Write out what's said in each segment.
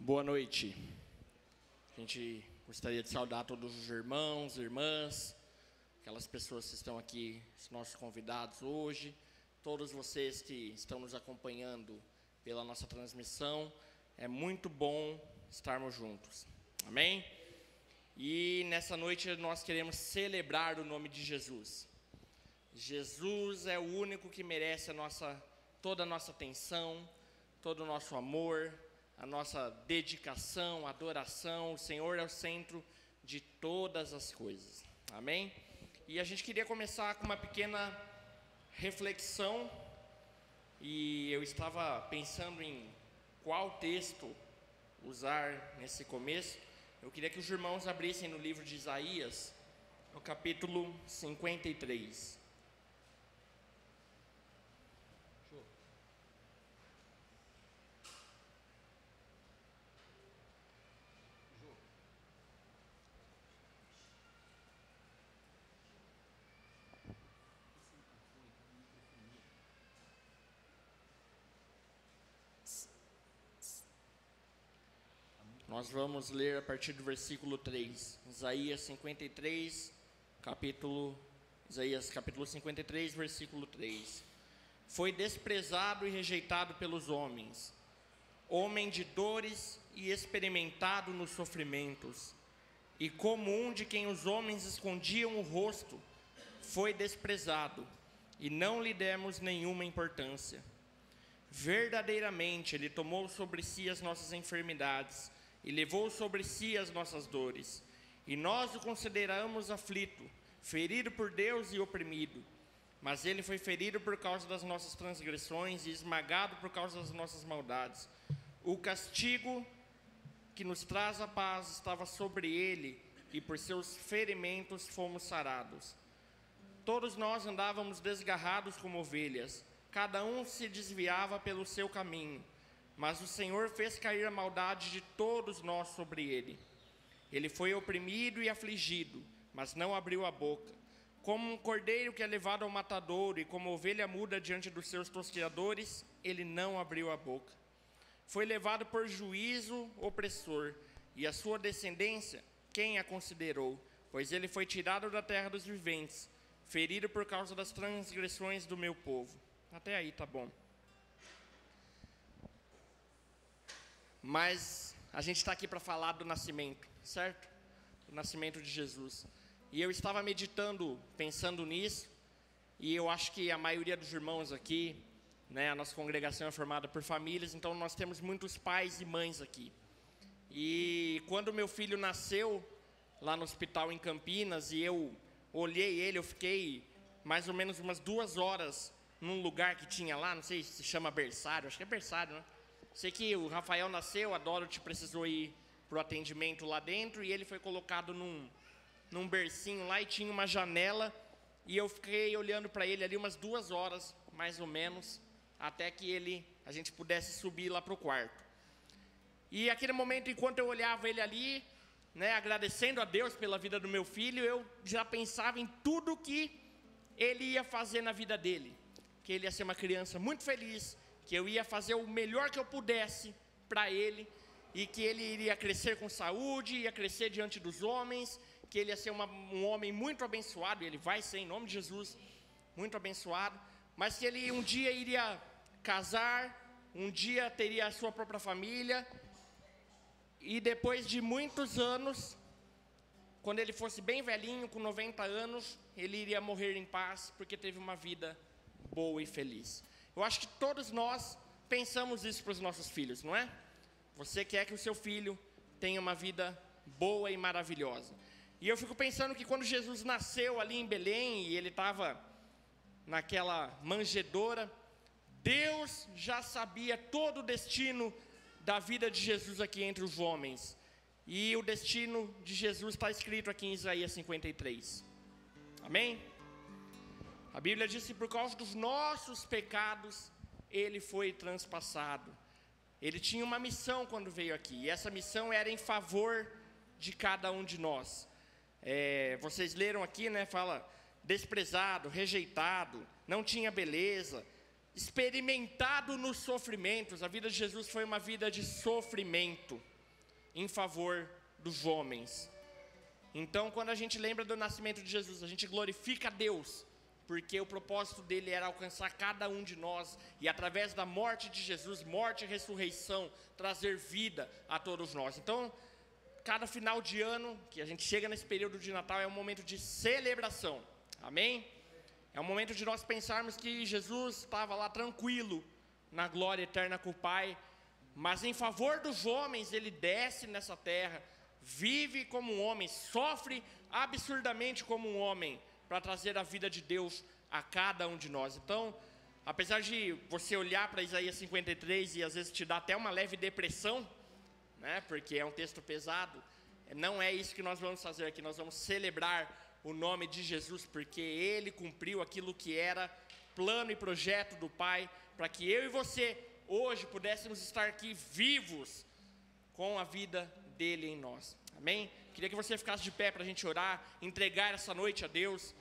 Boa noite. A gente gostaria de saudar todos os irmãos, irmãs, aquelas pessoas que estão aqui, os nossos convidados hoje, todos vocês que estão nos acompanhando pela nossa transmissão. É muito bom estarmos juntos. Amém? E nessa noite nós queremos celebrar o nome de Jesus. Jesus é o único que merece toda a nossa atenção, todo o nosso amor, a nossa dedicação, adoração. O Senhor é o centro de todas as coisas. Amém? E a gente queria começar com uma pequena reflexão. E eu estava pensando em qual texto usar nesse começo. Eu queria que os irmãos abrissem no livro de Isaías, no capítulo 53. Nós vamos ler a partir do versículo 3, Isaías 53, Isaías capítulo 53, versículo 3. Foi desprezado e rejeitado pelos homens, homem de dores e experimentado nos sofrimentos, e como um de quem os homens escondiam o rosto, foi desprezado, e não lhe demos nenhuma importância. Verdadeiramente ele tomou sobre si as nossas enfermidades, e levou sobre si as nossas dores, e nós o consideramos aflito, ferido por Deus e oprimido. Mas ele foi ferido por causa das nossas transgressões e esmagado por causa das nossas maldades. O castigo que nos traz a paz estava sobre ele, e por seus ferimentos fomos sarados. Todos nós andávamos desgarrados como ovelhas, cada um se desviava pelo seu caminho, mas o Senhor fez cair a maldade de todos nós sobre ele. Ele foi oprimido e afligido, mas não abriu a boca. Como um cordeiro que é levado ao matadouro, e como ovelha muda diante dos seus tosqueadores, ele não abriu a boca. Foi levado por juízo opressor, e a sua descendência, quem a considerou? Pois ele foi tirado da terra dos viventes, ferido por causa das transgressões do meu povo. Até aí tá bom. Mas a gente está aqui para falar do nascimento, certo? Do nascimento de Jesus. E eu estava meditando, pensando nisso, e eu acho que a maioria dos irmãos aqui, a nossa congregação é formada por famílias, então nós temos muitos pais e mães aqui. E quando meu filho nasceu lá no hospital em Campinas, e eu olhei ele, eu fiquei mais ou menos umas 2 horas num lugar que tinha lá, não sei se chama berçário, acho que é berçário, né? Sei que o Rafael nasceu, a Dorothy precisou ir para o atendimento lá dentro, e ele foi colocado num bercinho lá, e tinha uma janela, e eu fiquei olhando para ele ali umas 2 horas, mais ou menos, até que a gente pudesse subir lá para o quarto. E aquele momento, enquanto eu olhava ele ali, agradecendo a Deus pela vida do meu filho, eu já pensava em tudo que ele ia fazer na vida dele, que ele ia ser uma criança muito feliz, que eu ia fazer o melhor que eu pudesse para ele, e que ele iria crescer com saúde, ia crescer diante dos homens, que ele ia ser um homem muito abençoado, e ele vai ser, em nome de Jesus, muito abençoado, mas que ele um dia iria casar, um dia teria a sua própria família, e depois de muitos anos, quando ele fosse bem velhinho, com 90 anos, ele iria morrer em paz, porque teve uma vida boa e feliz. Eu acho que todos nós pensamos isso para os nossos filhos, não é? Você quer que o seu filho tenha uma vida boa e maravilhosa. E eu fico pensando que quando Jesus nasceu ali em Belém, e ele estava naquela manjedoura, Deus já sabia todo o destino da vida de Jesus aqui entre os homens. E o destino de Jesus está escrito aqui em Isaías 53. Amém? A Bíblia diz que por causa dos nossos pecados, ele foi transpassado. Ele tinha uma missão quando veio aqui, e essa missão era em favor de cada um de nós. Vocês leram aqui, fala desprezado, rejeitado, não tinha beleza, experimentado nos sofrimentos. A vida de Jesus foi uma vida de sofrimento. em favor dos homens. Então, quando a gente lembra do nascimento de Jesus, a gente glorifica a Deus, porque o propósito dele era alcançar cada um de nós, e através da morte de Jesus, morte e ressurreição, trazer vida a todos nós. Então, cada final de ano, que a gente chega nesse período de Natal, é um momento de celebração, amém? É um momento de nós pensarmos que Jesus estava lá tranquilo, na glória eterna com o Pai, mas em favor dos homens, ele desce nessa terra, vive como um homem, sofre absurdamente como um homem, para trazer a vida de Deus a cada um de nós. Então, apesar de você olhar para Isaías 53 e às vezes te dar até uma leve depressão, né, porque é um texto pesado, não é isso que nós vamos fazer aqui. Nós vamos celebrar o nome de Jesus, porque Ele cumpriu aquilo que era plano e projeto do Pai, para que eu e você hoje pudéssemos estar aqui vivos com a vida dele em nós, amém? Queria que você ficasse de pé para a gente orar, entregar essa noite a Deus.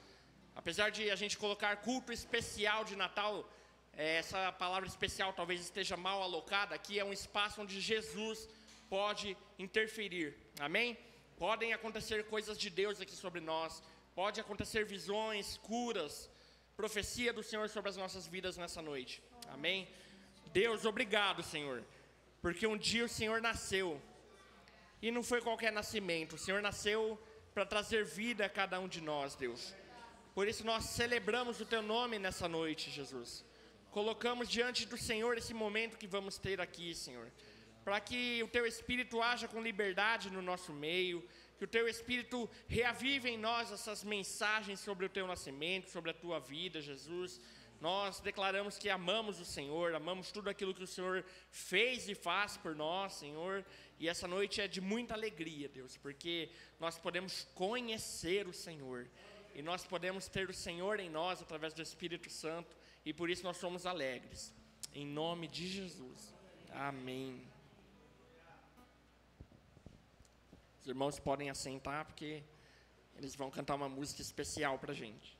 Apesar de a gente colocar culto especial de Natal, essa palavra especial talvez esteja mal alocada. Aqui é um espaço onde Jesus pode interferir, amém? Podem acontecer coisas de Deus aqui sobre nós, pode acontecer visões, curas, profecia do Senhor sobre as nossas vidas nessa noite, amém? Deus, obrigado, Senhor, porque um dia o Senhor nasceu, e não foi qualquer nascimento, o Senhor nasceu para trazer vida a cada um de nós, Deus. Por isso nós celebramos o Teu nome nessa noite, Jesus. Colocamos diante do Senhor esse momento que vamos ter aqui, Senhor, para que o Teu Espírito haja com liberdade no nosso meio, que o Teu Espírito reavive em nós essas mensagens sobre o Teu nascimento, sobre a Tua vida, Jesus. Nós declaramos que amamos o Senhor, amamos tudo aquilo que o Senhor fez e faz por nós, Senhor. E essa noite é de muita alegria, Deus, porque nós podemos conhecer o Senhor. E nós podemos ter o Senhor em nós através do Espírito Santo. E por isso nós somos alegres. Em nome de Jesus. Amém. Os irmãos podem assentar, porque eles vão cantar uma música especial para a gente.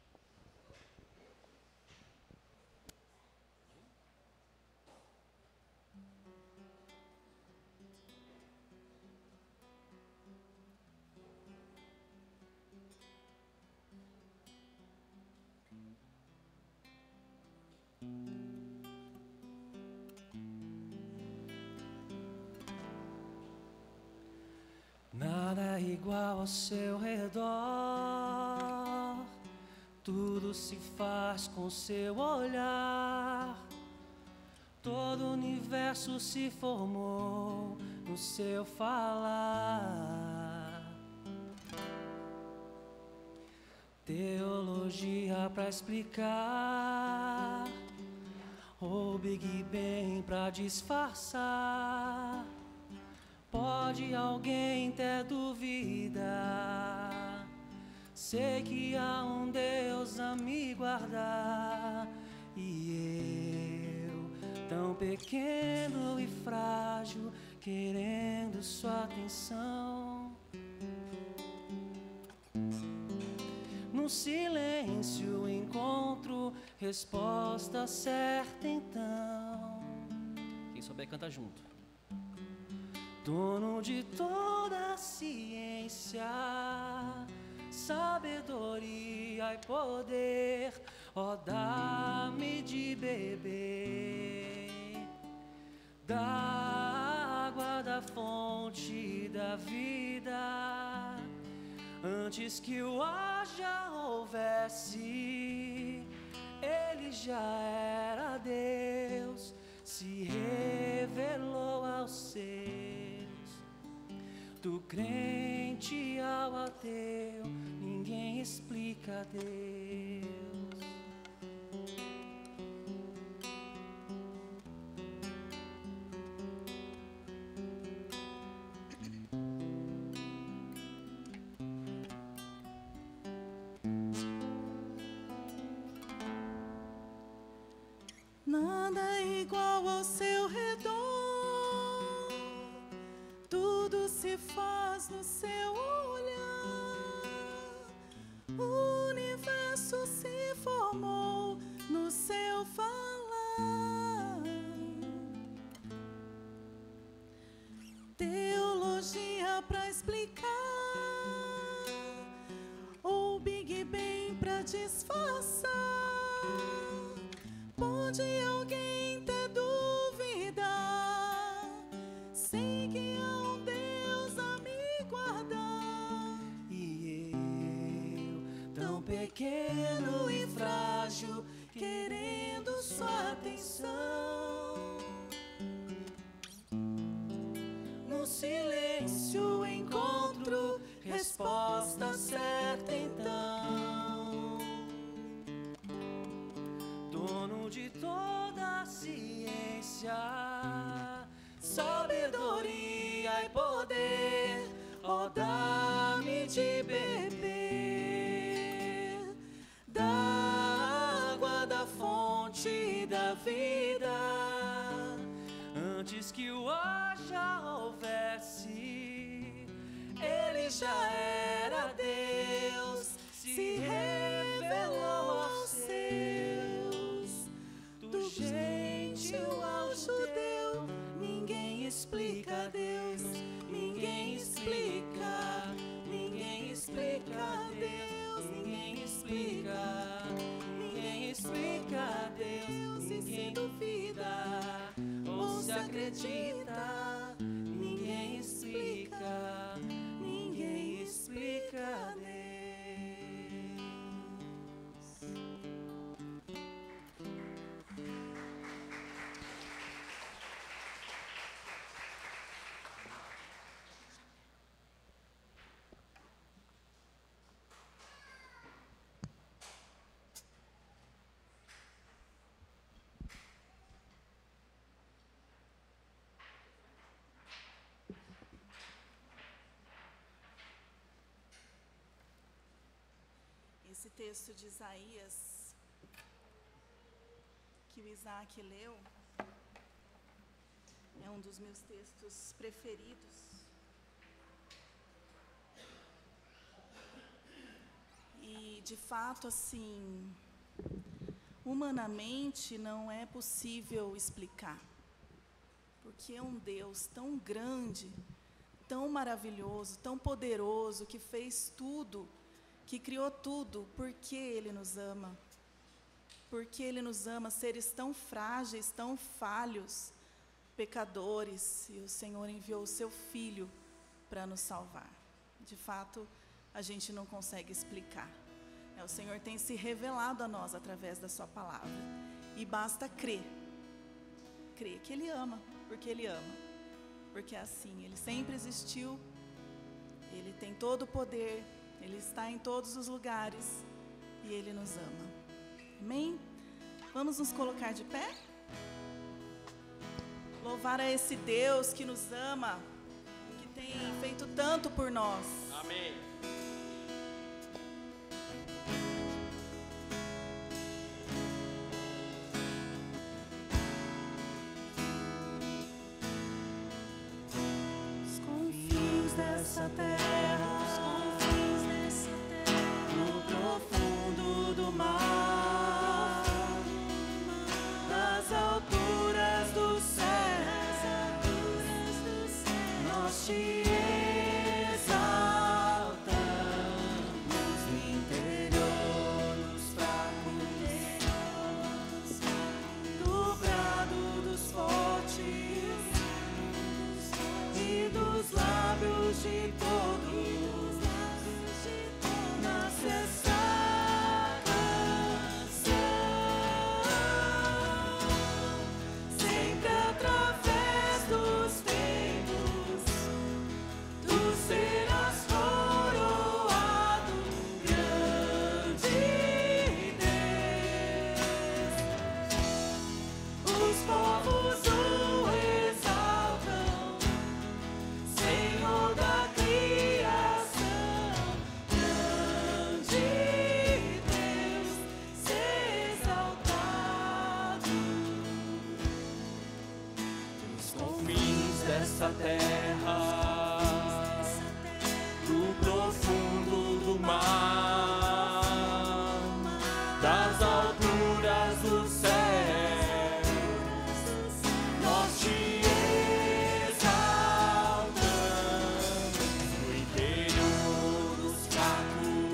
Nada igual ao seu redor, tudo se faz com seu olhar, todo o universo se formou no seu falar. Teologia pra explicar, ou Big Bang pra disfarçar. Pode alguém ter dúvida? Sei que há um Deus a me guardar, e eu, tão pequeno e frágil, querendo sua atenção. No silêncio encontro resposta certa então. Quem souber canta junto. Dono de toda a ciência, sabedoria e poder, ó, dá-me de beber da água da fonte da vida. Antes que o ar já houvesse, ele já era Deus, se revelou aos seus. Do crente ao ateu, ninguém explica Deus. Nada igual ao seu redor, tudo se faz no seu olhar, o universo se formou no seu falar. Teologia pequeno e frágil, querendo sua atenção. No silêncio encontro resposta certa então. Dono de toda a ciência, sabedoria e poder, ó, dá-me de beber da água da fonte da vida. antes que o haja houvesse, Ele já era Deus, se revelou aos seus. Do gentil ao judeu, ninguém explica Deus, ninguém explica, ninguém explica Deus, ninguém explica, ninguém explica Deus. E se duvida ou se acredita, ninguém explica, ninguém explica Deus. Esse texto de Isaías, que o Isaac leu, é um dos meus textos preferidos. E, de fato, assim, humanamente não é possível explicar, porque é um Deus tão grande, tão maravilhoso, tão poderoso, que fez tudo, que criou tudo, porque Ele nos ama. Porque Ele nos ama, seres tão frágeis, tão falhos, pecadores, e o Senhor enviou o Seu Filho para nos salvar. De fato, a gente não consegue explicar. O Senhor tem se revelado a nós através da Sua palavra. E basta crer. Crer que Ele ama, porque Ele ama. Porque é assim, Ele sempre existiu, Ele tem todo o poder, Ele está em todos os lugares e Ele nos ama. Amém? Vamos nos colocar de pé? Louvar a esse Deus que nos ama, que tem feito tanto por nós. Amém. Os confins dessa terra, no profundo do mar, nas alturas dos céus, nós te exaltamos no interior dos fracos, do brado dos fortes e dos lábios de todos. Nasce essa canção, sempre através dos tempos, tu serás coroado, grande Deus. Os povos o exaltam, Senhor da criação, grande Deus, ser exaltado. os confins dessa terra, do profundo do mar, das alturas do céu, nós te exaltamos no interior dos fracos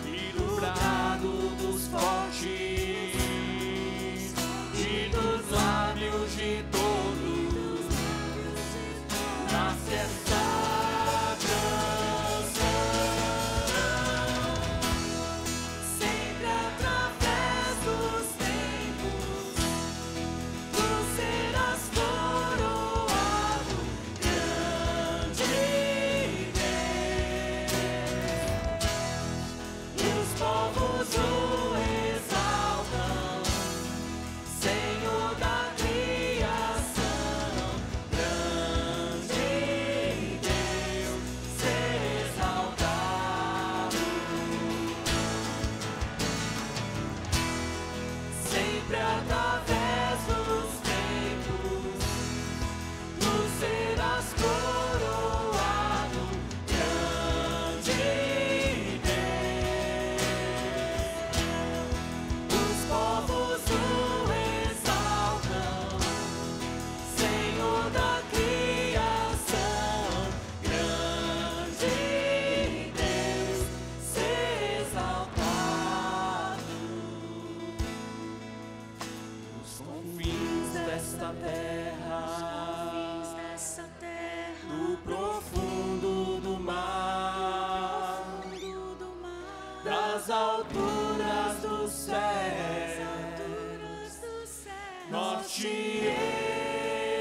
e do brado dos fortes e dos lábios de todos. Nasce essa canção, nessa terra, no profundo do mar, das alturas do céu, nós te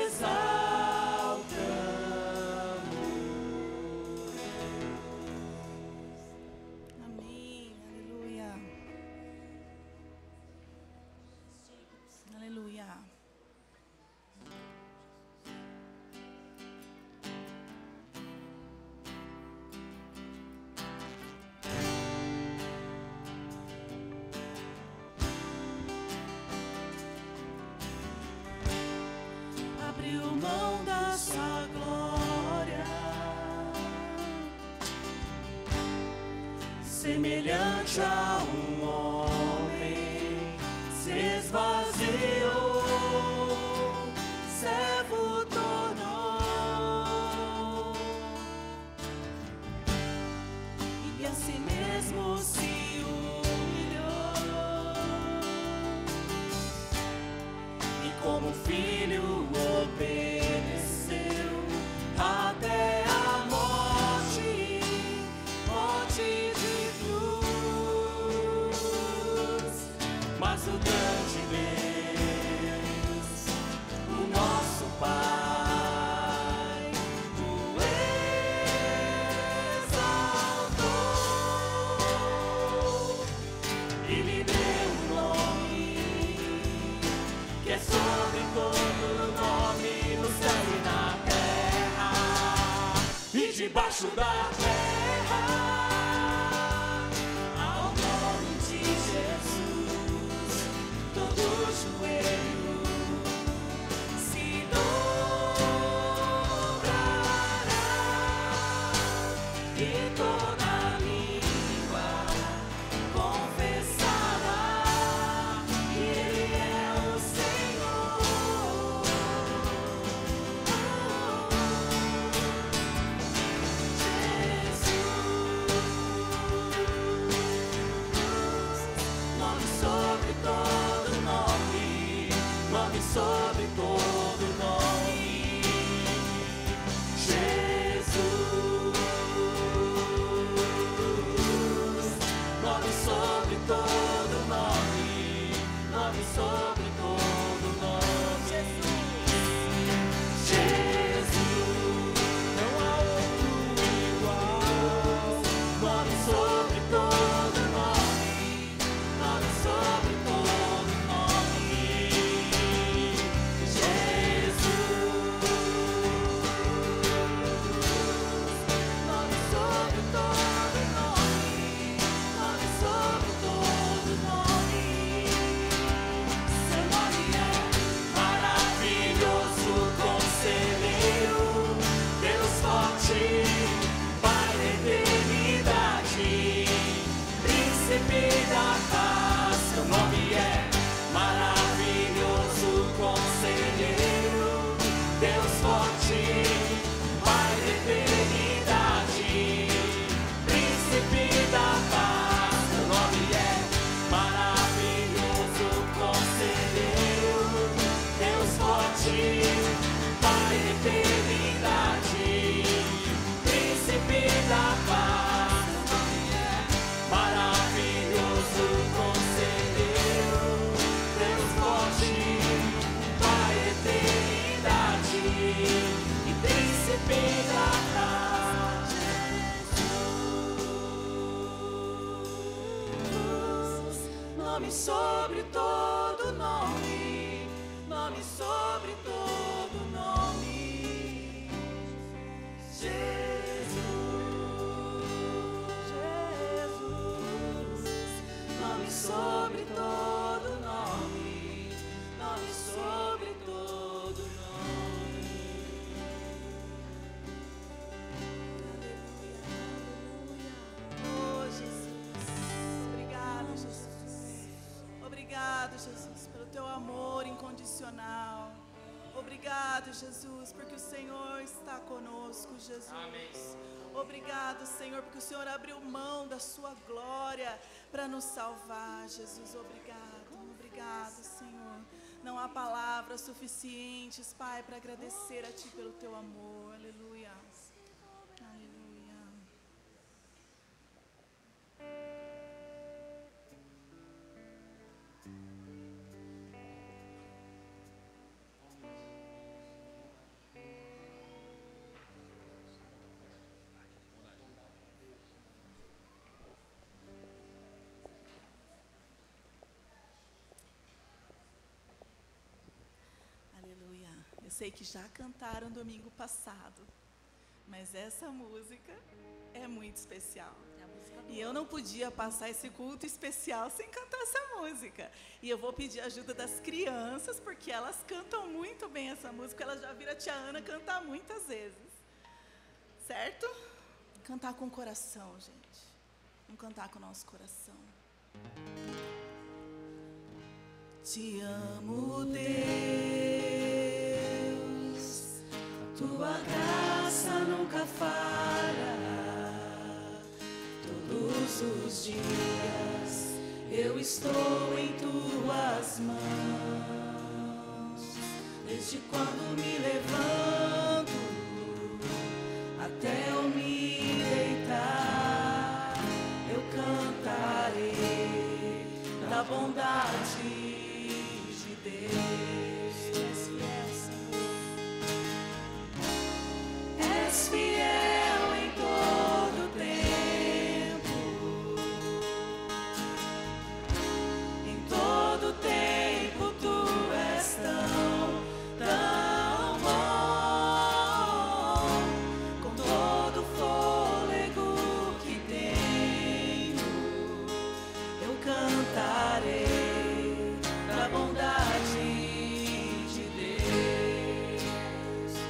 exaltamos. Amém, aleluia. Aleluia. Abriu mão da sua glória, semelhante a um homem, se esvaziou, servo tornou, e a si mesmo se humilhou, e como filho obedeceu até a morte, morte de cruz. Mas o grande Deus, o nosso Pai, o exaltou e lhe deu um nome que é sobre todo nome, no céu e na terra, e debaixo da terra, ao nome de Jesus, todo joelho se dobrará, e toda língua confessará que Ele é o Senhor. Nome sobre todo nome, nome sobre todo nome, Jesus. Nome sobre todo nome, nome sobre todo nome, Jesus. Não há outro igual. Nome sobre todo nome, nome sobre todo nome, Jesus. Nome sobre todo nome, nome sobre todo nome. Seu nome é maravilhoso, conselheiro, Deus forte, Pai da eternidade, Príncipe da paz. Seu nome é maravilhoso, conselheiro, Deus forte, Pai da eternidade, Príncipe da paz. Seu nome é maravilhoso, conselheiro, Deus forte, Pai da eternidade, Príncipe da paz. Seu nome é maravilhoso, conselheiro, Deus forte, Pai da eternidade e Príncipe da paz. Jesus, nome sobre todo nome, nome sobre todo nome, Jesus, Jesus. Nome sobre todo nome, nome sobre todo nome. Aleluia, aleluia. Oh, Jesus. Obrigado, Jesus. Obrigado, Jesus, pelo teu amor incondicional. Obrigado, Jesus, porque o Senhor está conosco, Jesus. Amém. Obrigado, Senhor, porque o Senhor abriu mão da sua glória para nos salvar, Jesus. Obrigado, obrigado, Senhor. Não há palavras suficientes, Pai, para agradecer a Ti pelo Teu amor. Aleluia. Aleluia. Aleluia. Eu sei que já cantaram domingo passado, mas essa música é muito especial. E eu não podia passar esse culto especial sem cantar essa música. E eu vou pedir a ajuda das crianças, porque elas cantam muito bem essa música. Elas já viram a tia Ana cantar muitas vezes. Certo? Cantar com o coração, gente. Vamos cantar com o nosso coração. Te amo, Deus, a tua graça nunca falha. Todos os dias eu estou em tuas mãos. Desde quando me levanto até eu me deitar, eu cantarei da bondade de Deus. És fiel em todo tempo, em todo tempo tu és tão bom. Com todo fôlego que tenho, eu cantarei da bondade de Deus.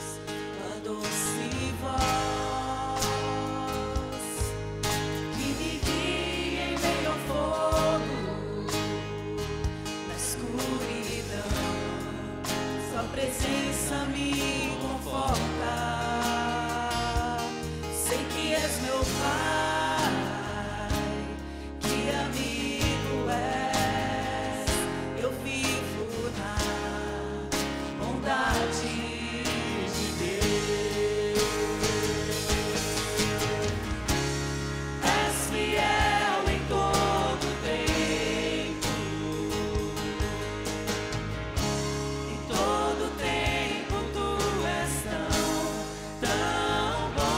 A doce voz que me guia em meio ao fogo, na escuridão, sua presença me conforta. Sei que és meu Pai, que amigo és. Eu vivo na bondade de Deus. És fiel em todo tempo, em todo tempo tu és tão bom.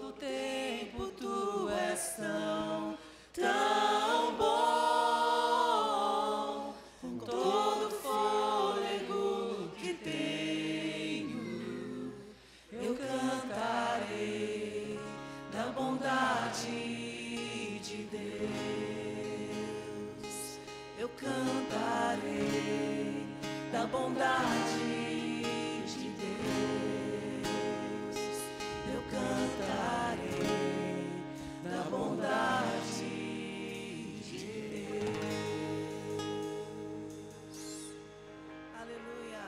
todo tempo tu és tão, tão bom. Com todo fôlego que tenho, eu cantarei da bondade de Deus. Eu cantarei da bondade de Deus. Eu cantarei da bondade de Deus. Aleluia.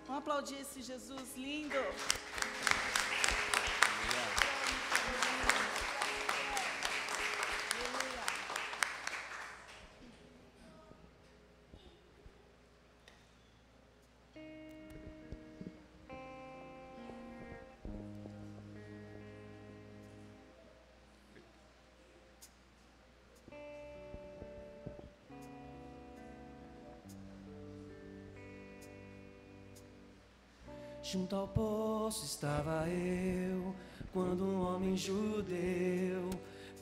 Vamos aplaudir esse Jesus lindo. Junto ao poço estava eu, quando um homem judeu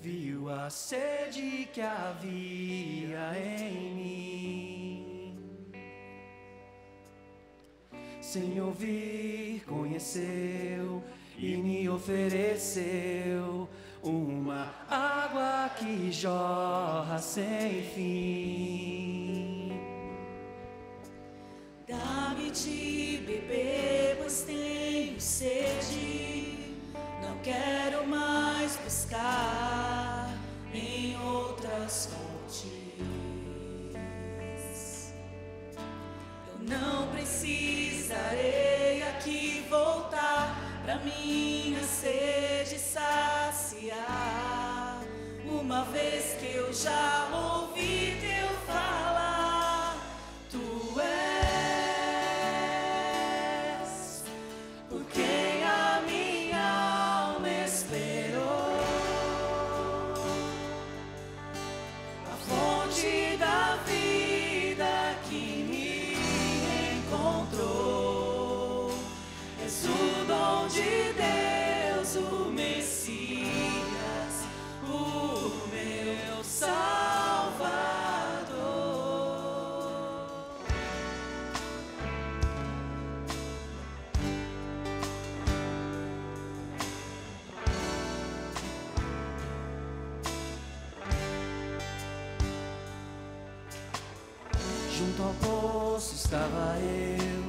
viu a sede que havia em mim. Sem ouvir, conheceu e me ofereceu uma água que jorra sem fim. Dá-me de beber, pois tenho sede. Não quero mais buscar em outras fontes. Eu não precisarei aqui voltar pra minha sede saciar. Uma vez que eu já ouvi teu falar, tu és por quem a minha alma esperou, a fonte da vida que me encontrou. És o dom de Deus, o Messias, o meu Salvador. Junto ao poço estava eu,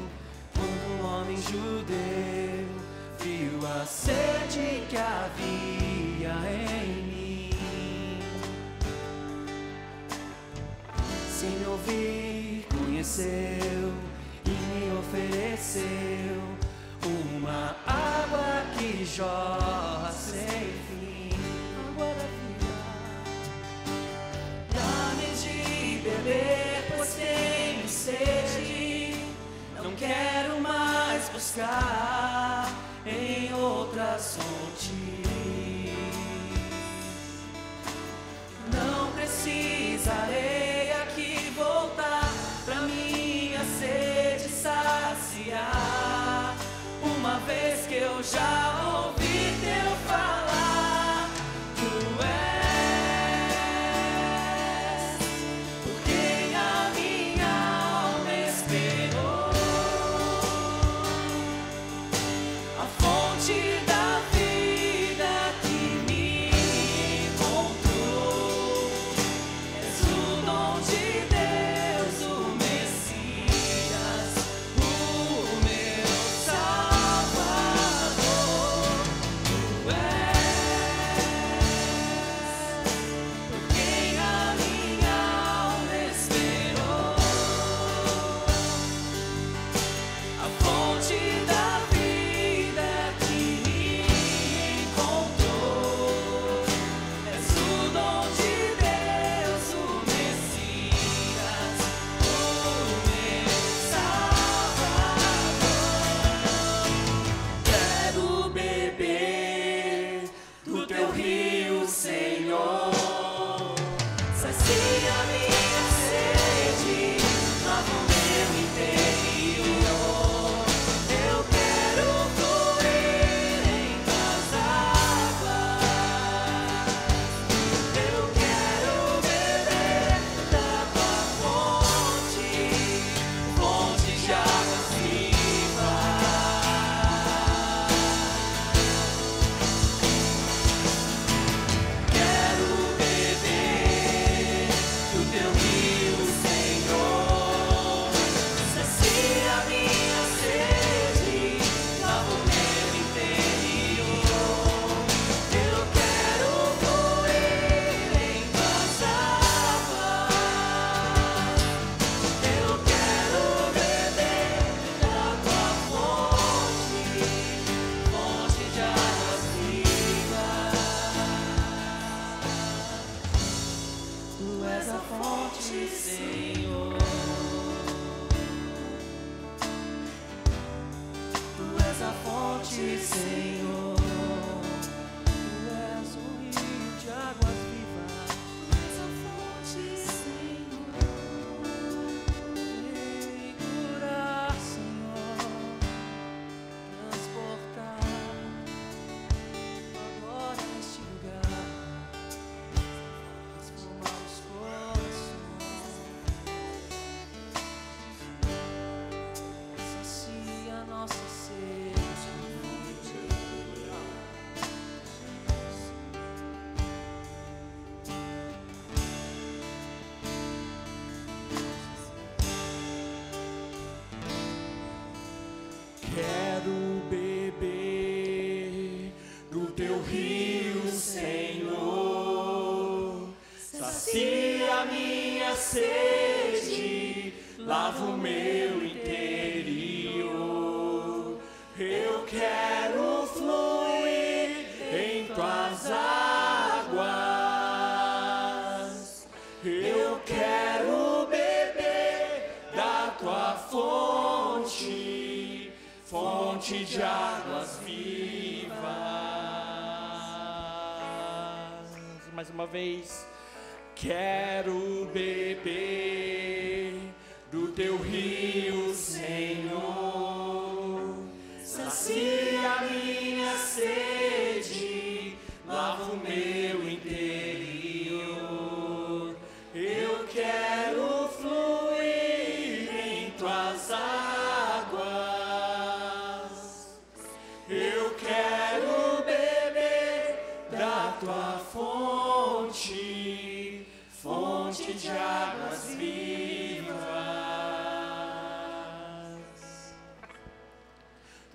quando um homem judeu viu a sede que havia em mim. Sem me ouvir, conheceu e me ofereceu uma água que jorra sem fim. Água da vida. Dá-me de beber, pois tenho sede. Não quero mais buscar em outras fontes. Não precisarei aqui voltar pra minha sede saciar. Uma vez que eu já ouvi teu falar, tu és por quem a minha alma esperou, a fonte da vida que me encontrou. És o dom de Deus, o Messias, o meu Salvador. Tu és por quem a minha alma esperou, a fonte da vida que me encontrou. És o dom de Deus, o Messias, o meu Salvador. Quero beber do teu rio, Senhor. Sacia minha sede, lava o meu interior. Eu quero fluir em tuas águas. sede, lava o meu interior. Eu quero fluir em tuas águas. Eu quero beber da tua fonte, fonte de águas vivas. Mais uma vez. Quero beber do teu rio, Senhor. Sacia minha sede, lava o meu interior. Eu quero fluir em tuas águas. Eu quero beber da tua fonte, fonte de águas vivas.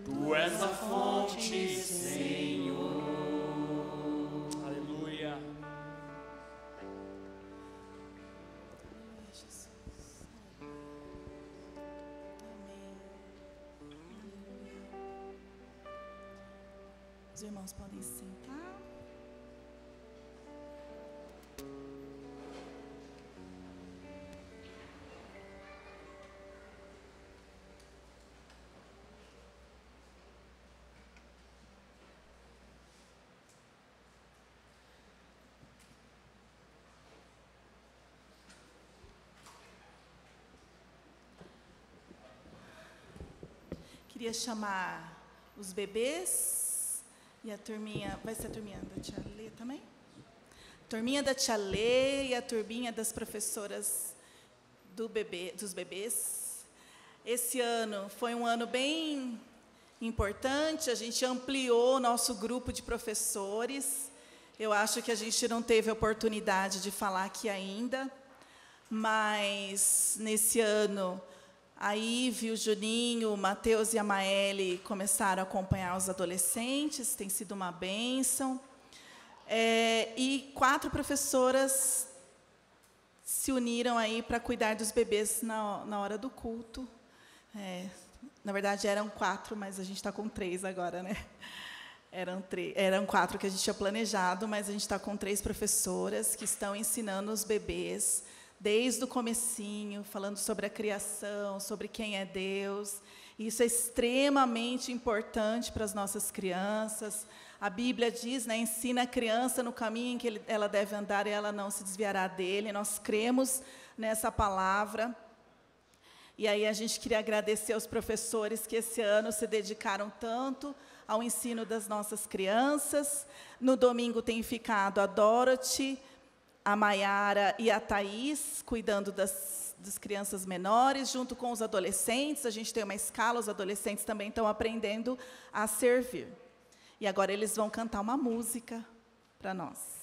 Tu és a fonte, Senhor. Aleluia. Jesus. Amém. Aleluia. Os irmãos podem se sentar. Queria chamar os bebês e a turminha, vai ser a turminha da tia Lê também? Turminha da tia Lê e a turminha das professoras dos bebês. Esse ano foi um ano bem importante, a gente ampliou nosso grupo de professores. Eu acho que a gente não teve a oportunidade de falar aqui ainda, mas nesse ano a Ive, o Juninho, o Matheus e a Maeli começaram a acompanhar os adolescentes, tem sido uma bênção. E 4 professoras se uniram aí para cuidar dos bebês na hora do culto. Na verdade, eram 4, mas a gente está com 3 agora, né? Eram 4 que a gente tinha planejado, mas a gente está com 3 professoras que estão ensinando os bebês desde o comecinho, falando sobre a criação, sobre quem é Deus. Isso é extremamente importante para as nossas crianças. A Bíblia diz, né, ensina a criança no caminho em que ela deve andar e ela não se desviará dele. Nós cremos nessa palavra. E aí a gente queria agradecer aos professores que esse ano se dedicaram tanto ao ensino das nossas crianças. No domingo tem ficado a Dorothy, a Maiara e a Thaís, cuidando das crianças menores, junto com os adolescentes. A gente tem uma escala, os adolescentes também estão aprendendo a servir. E agora eles vão cantar uma música para nós.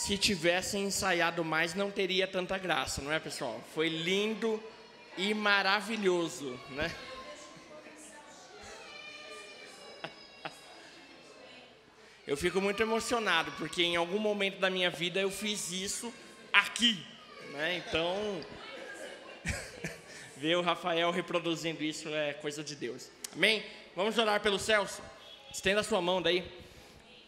se tivessem ensaiado mais, não teria tanta graça, não é, pessoal? Foi lindo e maravilhoso, né? Eu fico muito emocionado, porque em algum momento da minha vida eu fiz isso aqui, né? Então, ver o Rafael reproduzindo isso é coisa de Deus. Amém? Vamos orar pelos céus? Estenda a sua mão daí.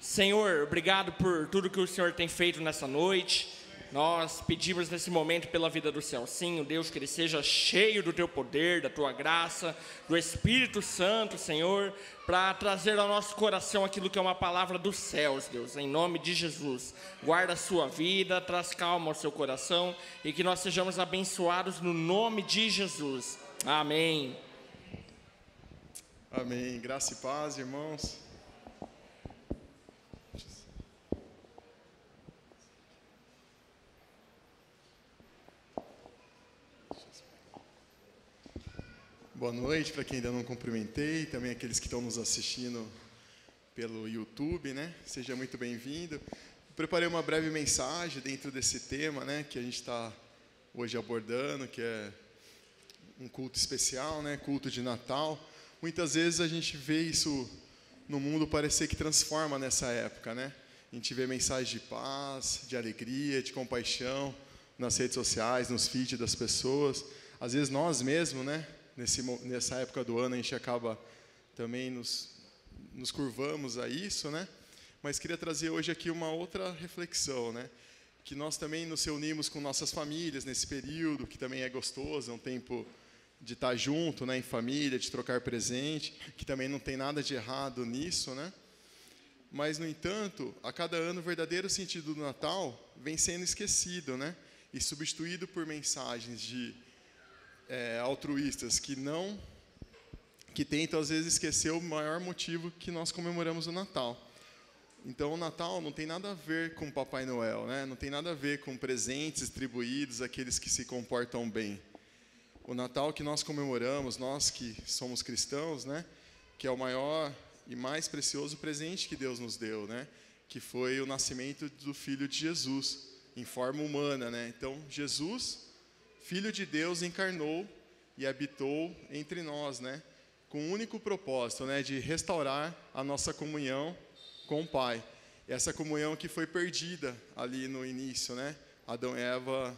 Senhor, obrigado por tudo que o Senhor tem feito nessa noite. Nós pedimos nesse momento pela vida do Celcinho, Deus, que ele seja cheio do teu poder, da tua graça, do Espírito Santo, Senhor, para trazer ao nosso coração aquilo que é uma palavra dos céus, Deus, em nome de Jesus. Guarda a sua vida, traz calma ao seu coração e que nós sejamos abençoados no nome de Jesus. Amém. Amém. Graça e paz, irmãos. Boa noite para quem ainda não cumprimentei, também aqueles que estão nos assistindo pelo YouTube, né? Seja muito bem-vindo. Preparei uma breve mensagem dentro desse tema, né, que a gente está hoje abordando, que é um culto especial, né, culto de Natal. Muitas vezes a gente vê isso no mundo parecer que transforma nessa época, né? A gente vê mensagens de paz, de alegria, de compaixão nas redes sociais, nos feeds das pessoas. Às vezes nós mesmos, né? Nessa época do ano a gente acaba também nos curvamos a isso, né? Mas queria trazer hoje aqui uma outra reflexão, né? Que nós também nos reunimos com nossas famílias nesse período, que também é gostoso, é um tempo de estar junto, né, em família, de trocar presente, que também não tem nada de errado nisso, né? Mas, no entanto, a cada ano o verdadeiro sentido do Natal vem sendo esquecido, né? E substituído por mensagens altruístas que tentam às vezes esquecer o maior motivo que nós comemoramos o Natal. Então o Natal não tem nada a ver com Papai Noel, né? Não tem nada a ver com presentes distribuídos àqueles que se comportam bem. O Natal que nós comemoramos, nós que somos cristãos, né? Que é o maior e mais precioso presente que Deus nos deu, né? Que foi o nascimento do Filho de Jesus, em forma humana, né? Então Jesus, Filho de Deus, encarnou e habitou entre nós, né? Com o único propósito, né? De restaurar a nossa comunhão com o Pai. Essa comunhão que foi perdida ali no início, né? Adão e Eva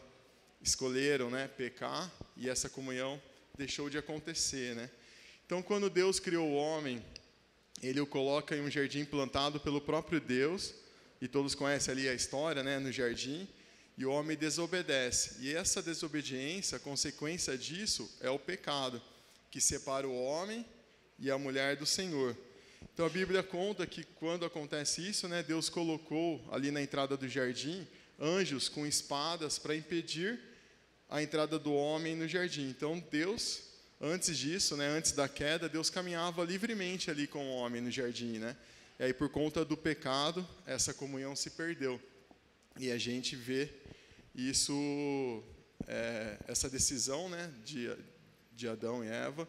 escolheram, né, pecar, e essa comunhão deixou de acontecer, né? Então, quando Deus criou o homem, Ele o coloca em um jardim plantado pelo próprio Deus, e todos conhecem ali a história, né, no jardim. E o homem desobedece. E essa desobediência, a consequência disso é o pecado, que separa o homem e a mulher do Senhor. Então a Bíblia conta que quando acontece isso, né, Deus colocou ali na entrada do jardim anjos com espadas para impedir a entrada do homem no jardim. Então Deus, antes disso, né, antes da queda, Deus caminhava livremente ali com o homem no jardim, né? E aí por conta do pecado, essa comunhão se perdeu. E a gente vê isso, essa decisão, né, de Adão e Eva,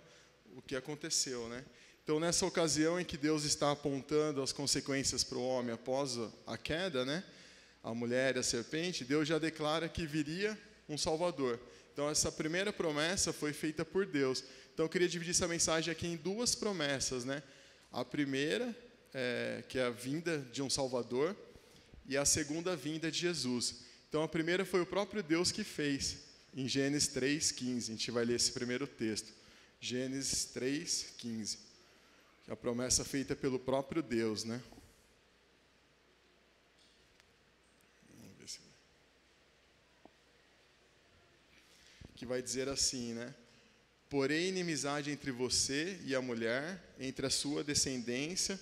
o que aconteceu, né? Então, nessa ocasião em que Deus está apontando as consequências para o homem após a queda, né, a mulher e a serpente, Deus já declara que viria um Salvador. Então, essa primeira promessa foi feita por Deus. Então, eu queria dividir essa mensagem aqui em duas promessas, né? A primeira, que é a vinda de um Salvador, e a segunda vinda de Jesus. Então, a primeira foi o próprio Deus que fez, em Gênesis 3:15. A gente vai ler esse primeiro texto. Gênesis 3:15. A promessa feita pelo próprio Deus, né? Vamos ver se... Que vai dizer assim, né? Porém, inimizade entre você e a mulher, entre a sua descendência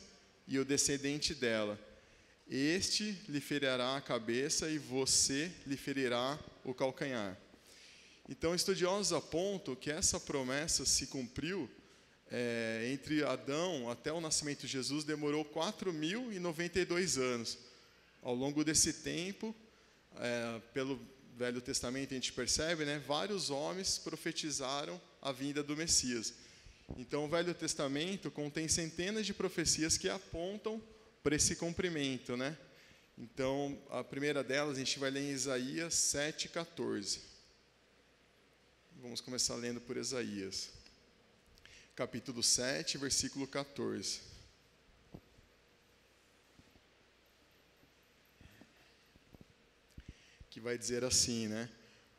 e o descendente dela. Este lhe ferirá a cabeça e você lhe ferirá o calcanhar. Então, estudiosos apontam que essa promessa se cumpriu entre Adão até o nascimento de Jesus, demorou 4.092 anos. Ao longo desse tempo, pelo Velho Testamento a gente percebe, né, vários homens profetizaram a vinda do Messias. Então, o Velho Testamento contém centenas de profecias que apontam para esse cumprimento, né? Então, a primeira delas, a gente vai ler em Isaías 7,14. Vamos começar lendo por Isaías. Capítulo 7, versículo 14. Que vai dizer assim, né?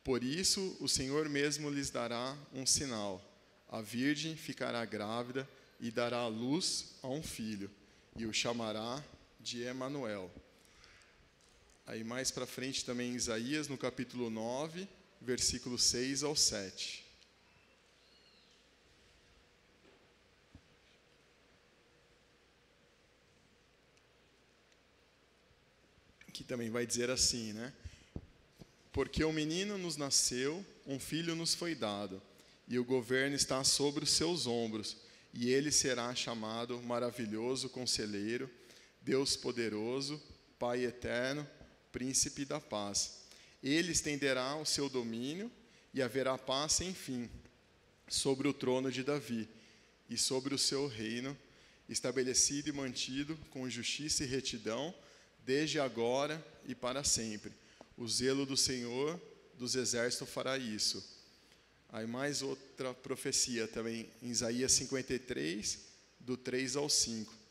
Por isso, o Senhor mesmo lhes dará um sinal. A virgem ficará grávida e dará à luz a um filho, e o chamará de Emanuel. Aí mais para frente também em Isaías, no capítulo 9, versículo 6 ao 7. Que também vai dizer assim, né? Porque um menino nos nasceu, um filho nos foi dado, e o governo está sobre os seus ombros, e ele será chamado Maravilhoso Conselheiro, Deus Poderoso, Pai Eterno, Príncipe da Paz. Ele estenderá o seu domínio e haverá paz sem fim sobre o trono de Davi e sobre o seu reino, estabelecido e mantido com justiça e retidão, desde agora e para sempre. O zelo do Senhor dos exércitos fará isso. Aí mais outra profecia também, em Isaías 53, do 3 ao 5.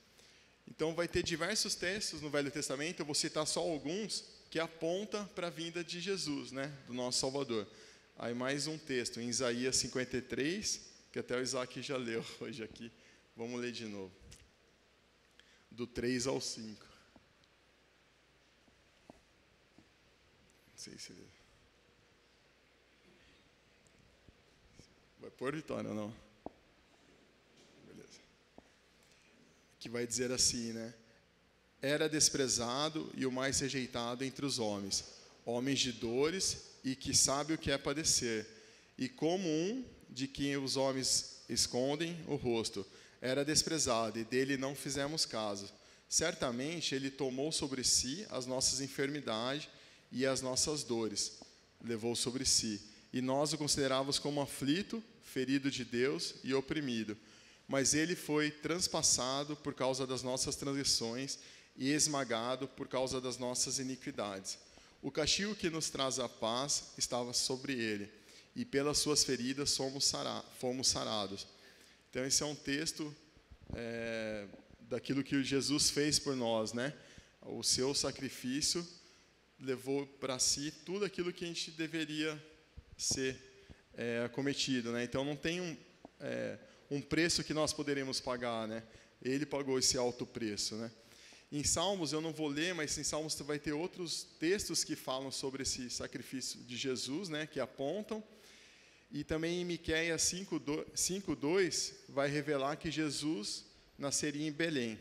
Então vai ter diversos textos no Velho Testamento, eu vou citar só alguns, que apontam para a vinda de Jesus, né, do nosso Salvador. Aí mais um texto, em Isaías 53, que até o Isaac já leu hoje aqui. Vamos ler de novo. Do 3 ao 5. Não sei se... Vai pôr, Vitória, ou não? Beleza. Que vai dizer assim, né? Era desprezado e o mais rejeitado entre os homens, homens de dores e que sabe o que é padecer, e como um de quem os homens escondem o rosto. Era desprezado e dele não fizemos caso. Certamente ele tomou sobre si as nossas enfermidades e as nossas dores, levou sobre si. E nós o considerávamos como aflito, ferido de Deus e oprimido. Mas ele foi transpassado por causa das nossas transgressões e esmagado por causa das nossas iniquidades. O castigo que nos traz a paz estava sobre ele, e pelas suas feridas fomos sarados. Então esse é um texto daquilo que Jesus fez por nós, né? O seu sacrifício levou para si tudo aquilo que a gente deveria ser acometido, né? Então não tem um preço que nós poderemos pagar, né? Ele pagou esse alto preço, né? Em Salmos, eu não vou ler, mas em Salmos vai ter outros textos que falam sobre esse sacrifício de Jesus, né? Que apontam. E também em Miqueias 5:2 vai revelar que Jesus nasceria em Belém.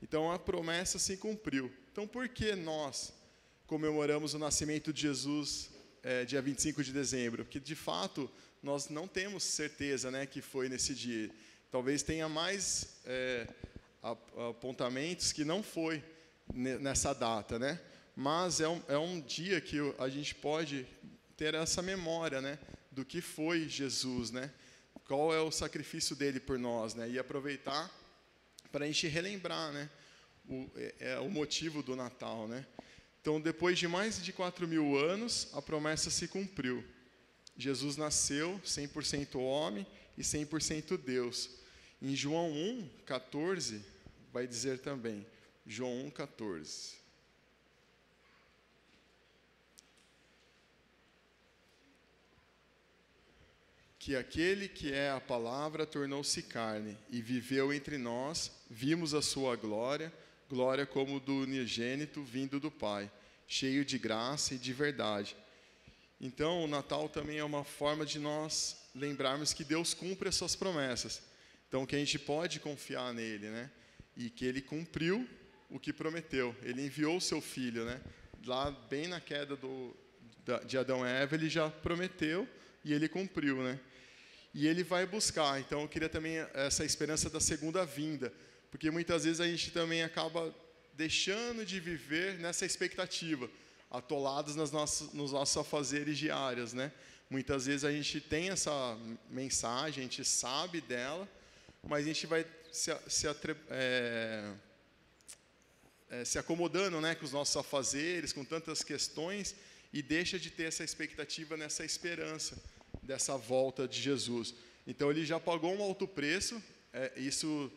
Então a promessa se cumpriu. Então por que nós comemoramos o nascimento de Jesus dia 25 de dezembro? Porque de fato nós não temos certeza, né, que foi nesse dia. Talvez tenha mais apontamentos que não foi nessa data, né? Mas é um dia que a gente pode ter essa memória, né, do que foi Jesus, né? Qual é o sacrifício dele por nós, né? E aproveitar para a gente relembrar, né, o motivo do Natal, né? Então, depois de mais de 4.000 anos, a promessa se cumpriu. Jesus nasceu 100% homem e 100% Deus. Em João 1:14, vai dizer também, João 1:14. Que aquele que é a palavra tornou-se carne e viveu entre nós, vimos a sua glória, glória como do unigênito vindo do Pai, cheio de graça e de verdade. Então, o Natal também é uma forma de nós lembrarmos que Deus cumpre as suas promessas. Então, que a gente pode confiar nele, né? E que ele cumpriu o que prometeu. Ele enviou o seu filho, né? Lá, bem na queda de Adão e Eva, ele já prometeu e ele cumpriu, né? E ele vai buscar. Então, eu queria também essa esperança da segunda vinda, porque muitas vezes a gente também acaba deixando de viver nessa expectativa, atolados nos nossos afazeres diários, né? Muitas vezes a gente tem essa mensagem, a gente sabe dela, mas a gente vai se acomodando, né, com os nossos afazeres, com tantas questões, e deixa de ter essa expectativa nessa esperança dessa volta de Jesus. Então, ele já pagou um alto preço, isso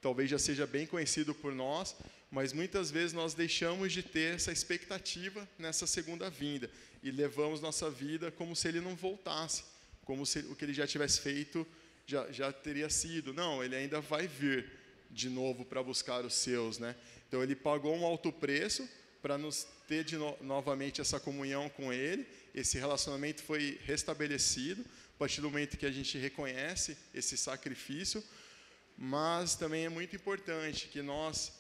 talvez já seja bem conhecido por nós, mas muitas vezes nós deixamos de ter essa expectativa nessa segunda vinda, e levamos nossa vida como se ele não voltasse, como se o que ele já tivesse feito já teria sido. Não, ele ainda vai vir de novo para buscar os seus, né? Então, ele pagou um alto preço para nos ter novamente essa comunhão com ele. Esse relacionamento foi restabelecido a partir do momento que a gente reconhece esse sacrifício, mas também é muito importante que nós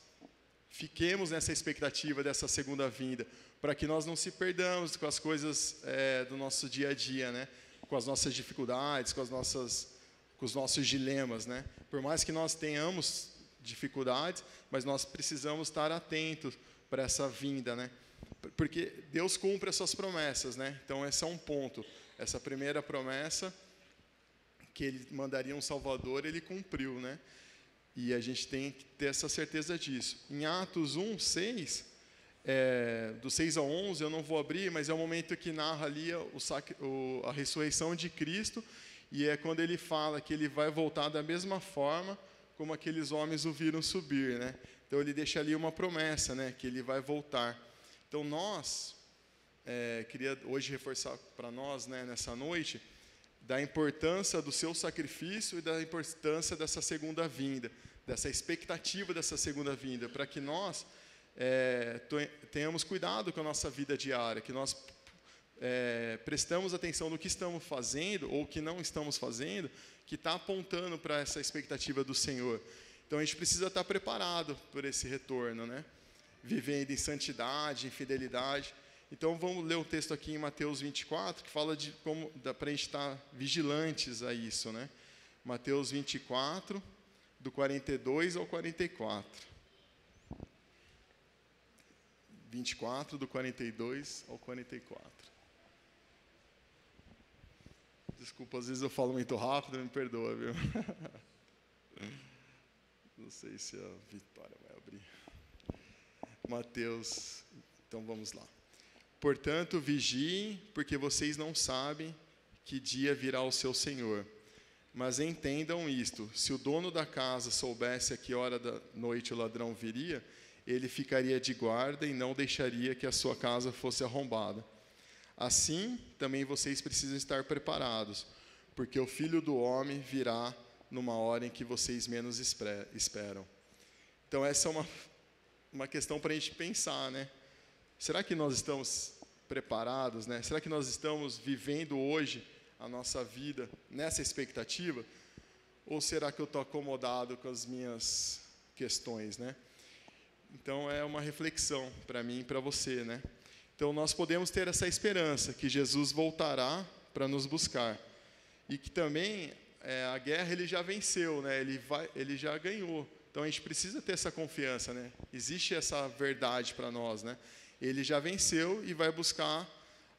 fiquemos nessa expectativa dessa segunda vinda, para que nós não se perdamos com as coisas do nosso dia a dia, né? Com as nossas dificuldades, com os nossos dilemas, né? Por mais que nós tenhamos dificuldades, mas nós precisamos estar atentos para essa vinda, né? Porque Deus cumpre as suas promessas, né? Então, esse é um ponto. Essa primeira promessa, que ele mandaria um Salvador, ele cumpriu, né? E a gente tem que ter essa certeza disso. Em Atos 1, 6, do 6 ao 11, eu não vou abrir, mas é o momento que narra ali a ressurreição de Cristo, e é quando ele fala que ele vai voltar da mesma forma como aqueles homens o viram subir, né? Então, ele deixa ali uma promessa, né? Que ele vai voltar. Então, nós, queria hoje reforçar para nós, né, nessa noite, da importância do seu sacrifício e da importância dessa segunda vinda, dessa expectativa dessa segunda vinda, para que nós tenhamos cuidado com a nossa vida diária, que nós prestamos atenção no que estamos fazendo ou que não estamos fazendo, que está apontando para essa expectativa do Senhor. Então, a gente precisa estar preparado por esse retorno, né? Vivendo em santidade, em fidelidade. Então, vamos ler um texto aqui em Mateus 24, que fala de como dá para a gente estar vigilantes a isso, né? Mateus 24, do 42 ao 44. 24, do 42 ao 44. Desculpa, às vezes eu falo muito rápido, me perdoa, viu? Não sei se a Vitória vai abrir. Mateus, então vamos lá. Portanto, vigiem, porque vocês não sabem que dia virá o seu Senhor. Mas entendam isto: se o dono da casa soubesse a que hora da noite o ladrão viria, ele ficaria de guarda e não deixaria que a sua casa fosse arrombada. Assim, também vocês precisam estar preparados, porque o Filho do Homem virá numa hora em que vocês menos esperam. Então, essa é uma questão para a gente pensar, né? Será que nós estamos preparados, né? Será que nós estamos vivendo hoje a nossa vida nessa expectativa? Ou será que eu estou acomodado com as minhas questões, né? Então, é uma reflexão para mim e para você, né? Então, nós podemos ter essa esperança que Jesus voltará para nos buscar. E que também a guerra ele já venceu, né? Ele já ganhou. Então, a gente precisa ter essa confiança, né? Existe essa verdade para nós, né? Ele já venceu e vai buscar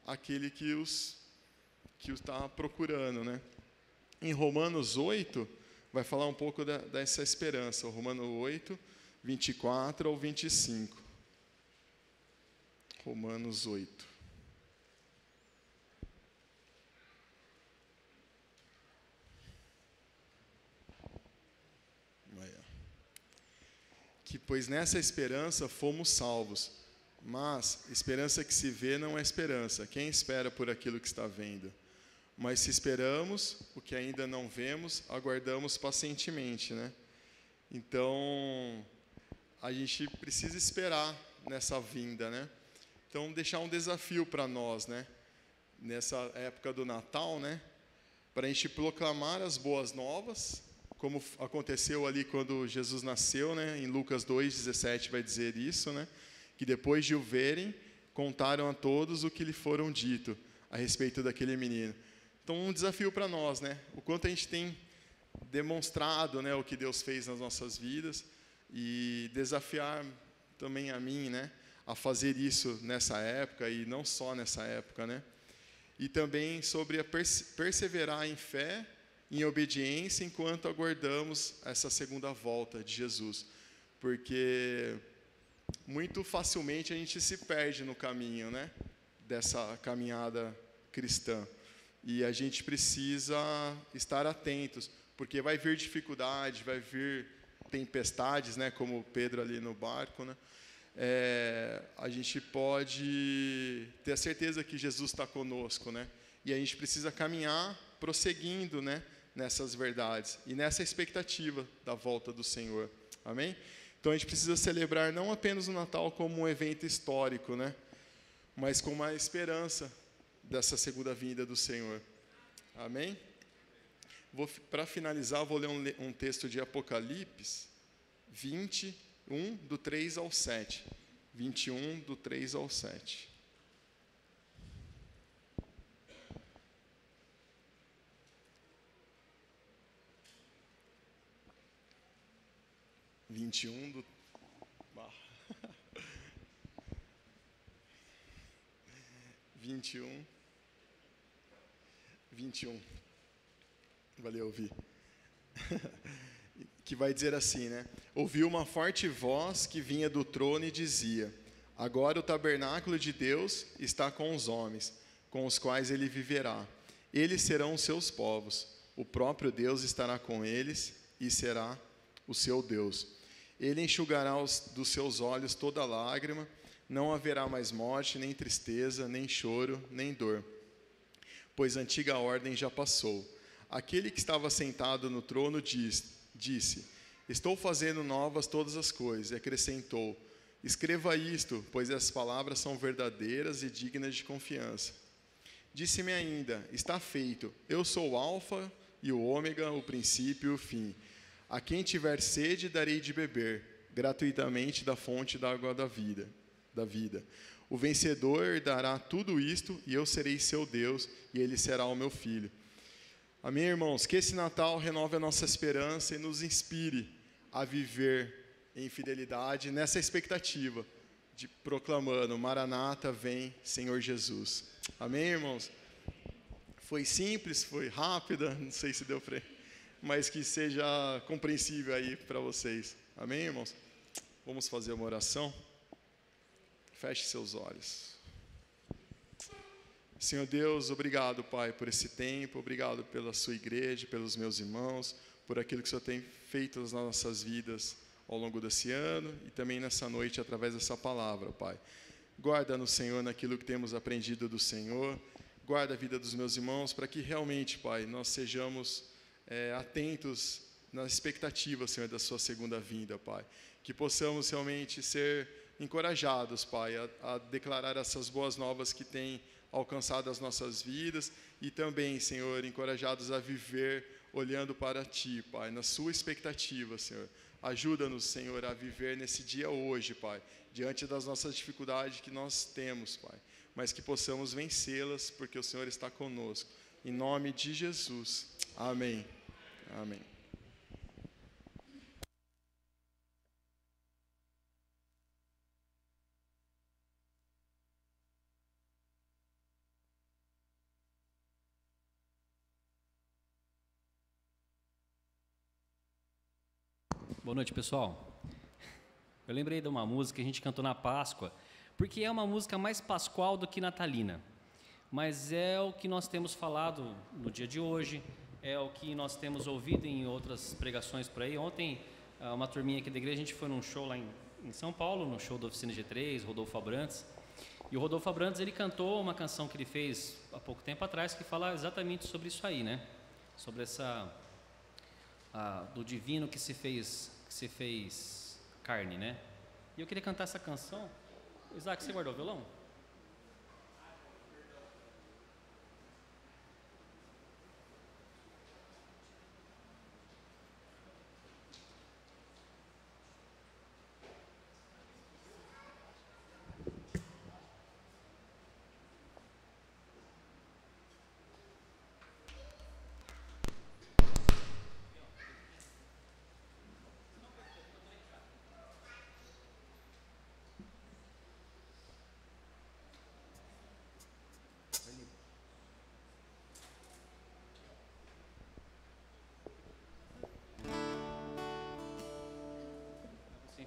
aquele que os está procurando, né? Em Romanos 8, vai falar um pouco dessa esperança. Romanos 8, 24 ao 25. Romanos 8. Que, pois nessa esperança fomos salvos. Mas esperança que se vê não é esperança. Quem espera por aquilo que está vendo? Mas se esperamos o que ainda não vemos, aguardamos pacientemente, né? Então, a gente precisa esperar nessa vinda, né? Então, deixar um desafio para nós, né? Nessa época do Natal, né? Para a gente proclamar as boas novas, como aconteceu ali quando Jesus nasceu, né? Em Lucas 2:17 vai dizer isso, né? Que depois de o verem, contaram a todos o que lhe foram dito a respeito daquele menino. Então, um desafio para nós, né? O quanto a gente tem demonstrado, né, o que Deus fez nas nossas vidas, e desafiar também a mim, né, a fazer isso nessa época e não só nessa época, né? E também sobre a perseverar em fé, em obediência, enquanto aguardamos essa segunda volta de Jesus. Porque muito facilmente a gente se perde no caminho, né, dessa caminhada cristã. E a gente precisa estar atentos, porque vai vir dificuldade, vai vir tempestades, né, como Pedro ali no barco, né? A gente pode ter a certeza que Jesus está conosco, né? E a gente precisa caminhar prosseguindo, né, nessas verdades e nessa expectativa da volta do Senhor. Amém? Então a gente precisa celebrar não apenas o Natal como um evento histórico, né, mas com uma esperança dessa segunda vinda do Senhor. Amém? Para finalizar, vou ler um texto de Apocalipse 21, do 3 ao 7. 21, do 3 ao 7. Vinte e um. Valeu, ouvi. Que vai dizer assim, né? Ouvi uma forte voz que vinha do trono e dizia: agora o tabernáculo de Deus está com os homens, com os quais ele viverá. Eles serão os seus povos. O próprio Deus estará com eles e será o seu Deus. Ele enxugará dos seus olhos toda lágrima. Não haverá mais morte, nem tristeza, nem choro, nem dor, pois a antiga ordem já passou. Aquele que estava sentado no trono disse: estou fazendo novas todas as coisas. E acrescentou: escreva isto, pois as palavras são verdadeiras e dignas de confiança. Disse-me ainda: está feito. Eu sou o Alfa e o Ômega, o princípio e o fim. A quem tiver sede, darei de beber gratuitamente da fonte da água da vida. O vencedor herdará tudo isto, e eu serei seu Deus, e ele será o meu filho. Amém, irmãos? Que esse Natal renove a nossa esperança e nos inspire a viver em fidelidade, nessa expectativa de proclamando: Maranata, vem, Senhor Jesus. Amém, irmãos? Foi simples, foi rápida, não sei se deu para, mas que seja compreensível aí para vocês. Amém, irmãos? Vamos fazer uma oração? Feche seus olhos. Senhor Deus, obrigado, Pai, por esse tempo, obrigado pela sua igreja, pelos meus irmãos, por aquilo que o Senhor tem feito nas nossas vidas ao longo desse ano e também nessa noite através dessa palavra, Pai. Guarda-nos, Senhor, naquilo que temos aprendido do Senhor, guarda a vida dos meus irmãos, para que realmente, Pai, nós sejamos atentos na expectativa, Senhor, da sua segunda vinda, Pai. Que possamos realmente ser encorajados, Pai, a declarar essas boas novas que têm alcançado as nossas vidas e também, Senhor, encorajados a viver olhando para Ti, Pai, na sua expectativa, Senhor. Ajuda-nos, Senhor, a viver nesse dia hoje, Pai, diante das nossas dificuldades que nós temos, Pai, mas que possamos vencê-las, porque o Senhor está conosco. Em nome de Jesus. Amém. Amém. Boa noite, pessoal. Eu lembrei de uma música que a gente cantou na Páscoa, porque é uma música mais pascual do que natalina, mas é o que nós temos falado no dia de hoje, é o que nós temos ouvido em outras pregações por aí. Ontem, uma turminha aqui da igreja, a gente foi num show lá em São Paulo, no show da Oficina G3, Rodolfo Abrantes, e o Rodolfo Abrantes, ele cantou uma canção que ele fez há pouco tempo atrás, que fala exatamente sobre isso aí, né? Sobre essa... do divino que se fez carne, né? E eu queria cantar essa canção. Isaac, você guardou o violão?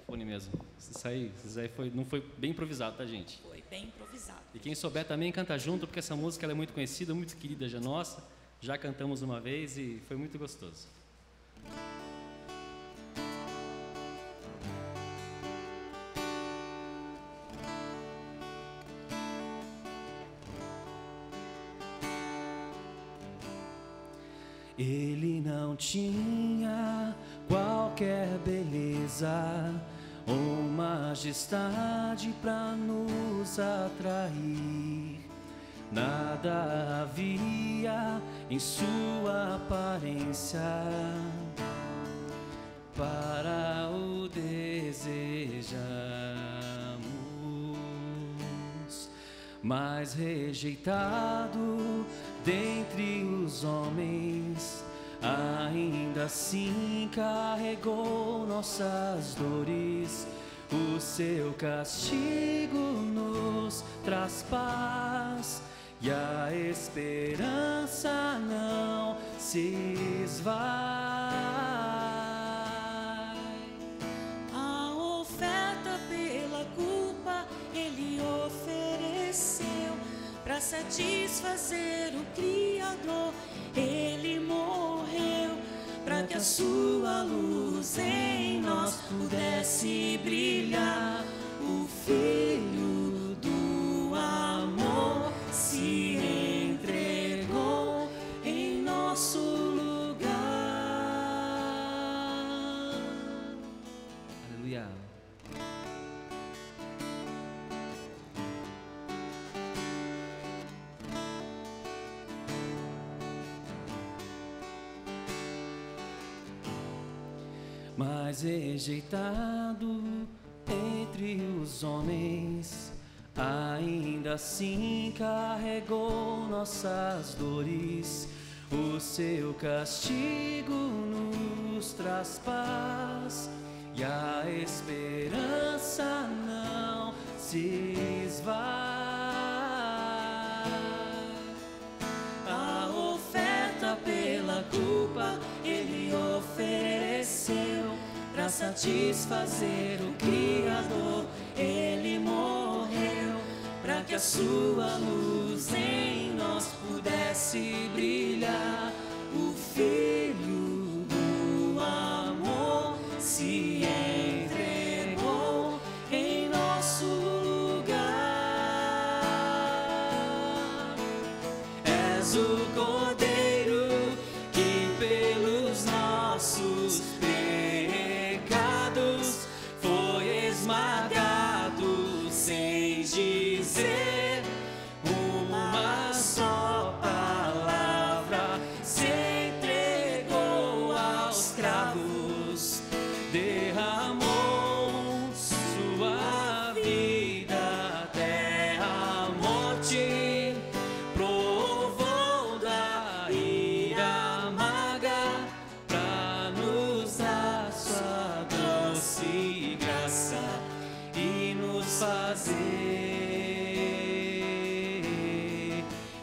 microfone mesmo. Isso aí não foi bem improvisado, tá, gente? Foi bem improvisado. E quem souber também canta junto, porque essa música ela é muito conhecida, muito querida já nossa. Já cantamos uma vez e foi muito gostoso. Ele não tinha qualquer beleza ou majestade para nos atrair. Nada havia em sua aparência para o desejamos, mas rejeitado dentre os homens, ainda assim carregou nossas dores. O seu castigo nos traz paz e a esperança não se esvai. A oferta pela culpa ele ofereceu para satisfazer o Criador. Ele morreu para que a sua luz em nós pudesse brilhar. O Filho do amor se entregou em nosso lugar. Aleluia. Mas rejeitado entre os homens, ainda assim carregou nossas dores. O seu castigo nos traz paz e a esperança não se esvai. A oferta pela culpa ele ofereceu para satisfazer o Criador. Ele morreu para que a sua luz em nós pudesse brilhar. O Filho do amor se entregou em nosso lugar. És o Cordeiro que pelos nossos pecados foi esmagado, sem dizer uma só palavra. Se entregou aos cravos, derramou sua vida até a morte, provou da ira amarga pra nos dar sua doce graça e nos fazer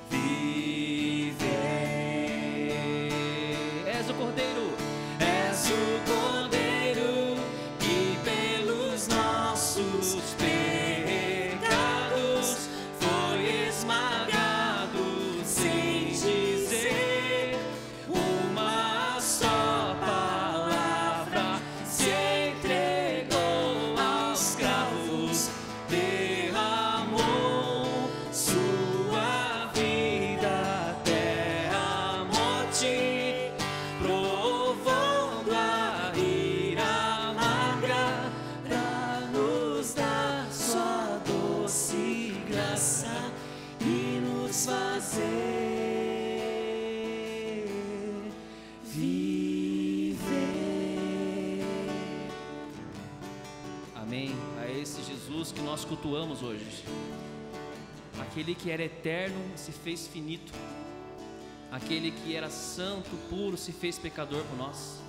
viver. És o Cordeiro, és o Cordeiro que pelos nossos pecados foi esmagado, sem dizer uma só palavra. Se entregou aos cravos, derramou sua vida até a morte, provando a ira amarga pra nos dar sua doce graça e nos fazer viver. Amém. A esse Jesus que nós cultuamos hoje. Aquele que era eterno se fez finito. Aquele que era santo, puro, se fez pecador por nós.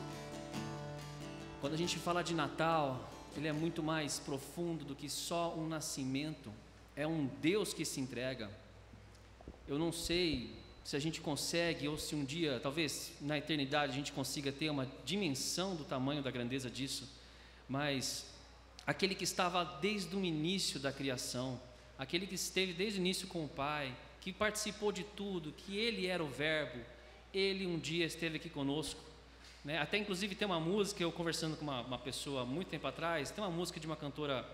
Quando a gente fala de Natal, ele é muito mais profundo do que só um nascimento. É um Deus que se entrega. Eu não sei se a gente consegue, ou se um dia, talvez na eternidade, a gente consiga ter uma dimensão do tamanho da grandeza disso, mas aquele que estava desde o início da criação, aquele que esteve desde o início com o Pai, que participou de tudo, que Ele era o Verbo, Ele um dia esteve aqui conosco, né? Até inclusive tem uma música, eu conversando com uma pessoa muito tempo atrás, tem uma música de uma cantora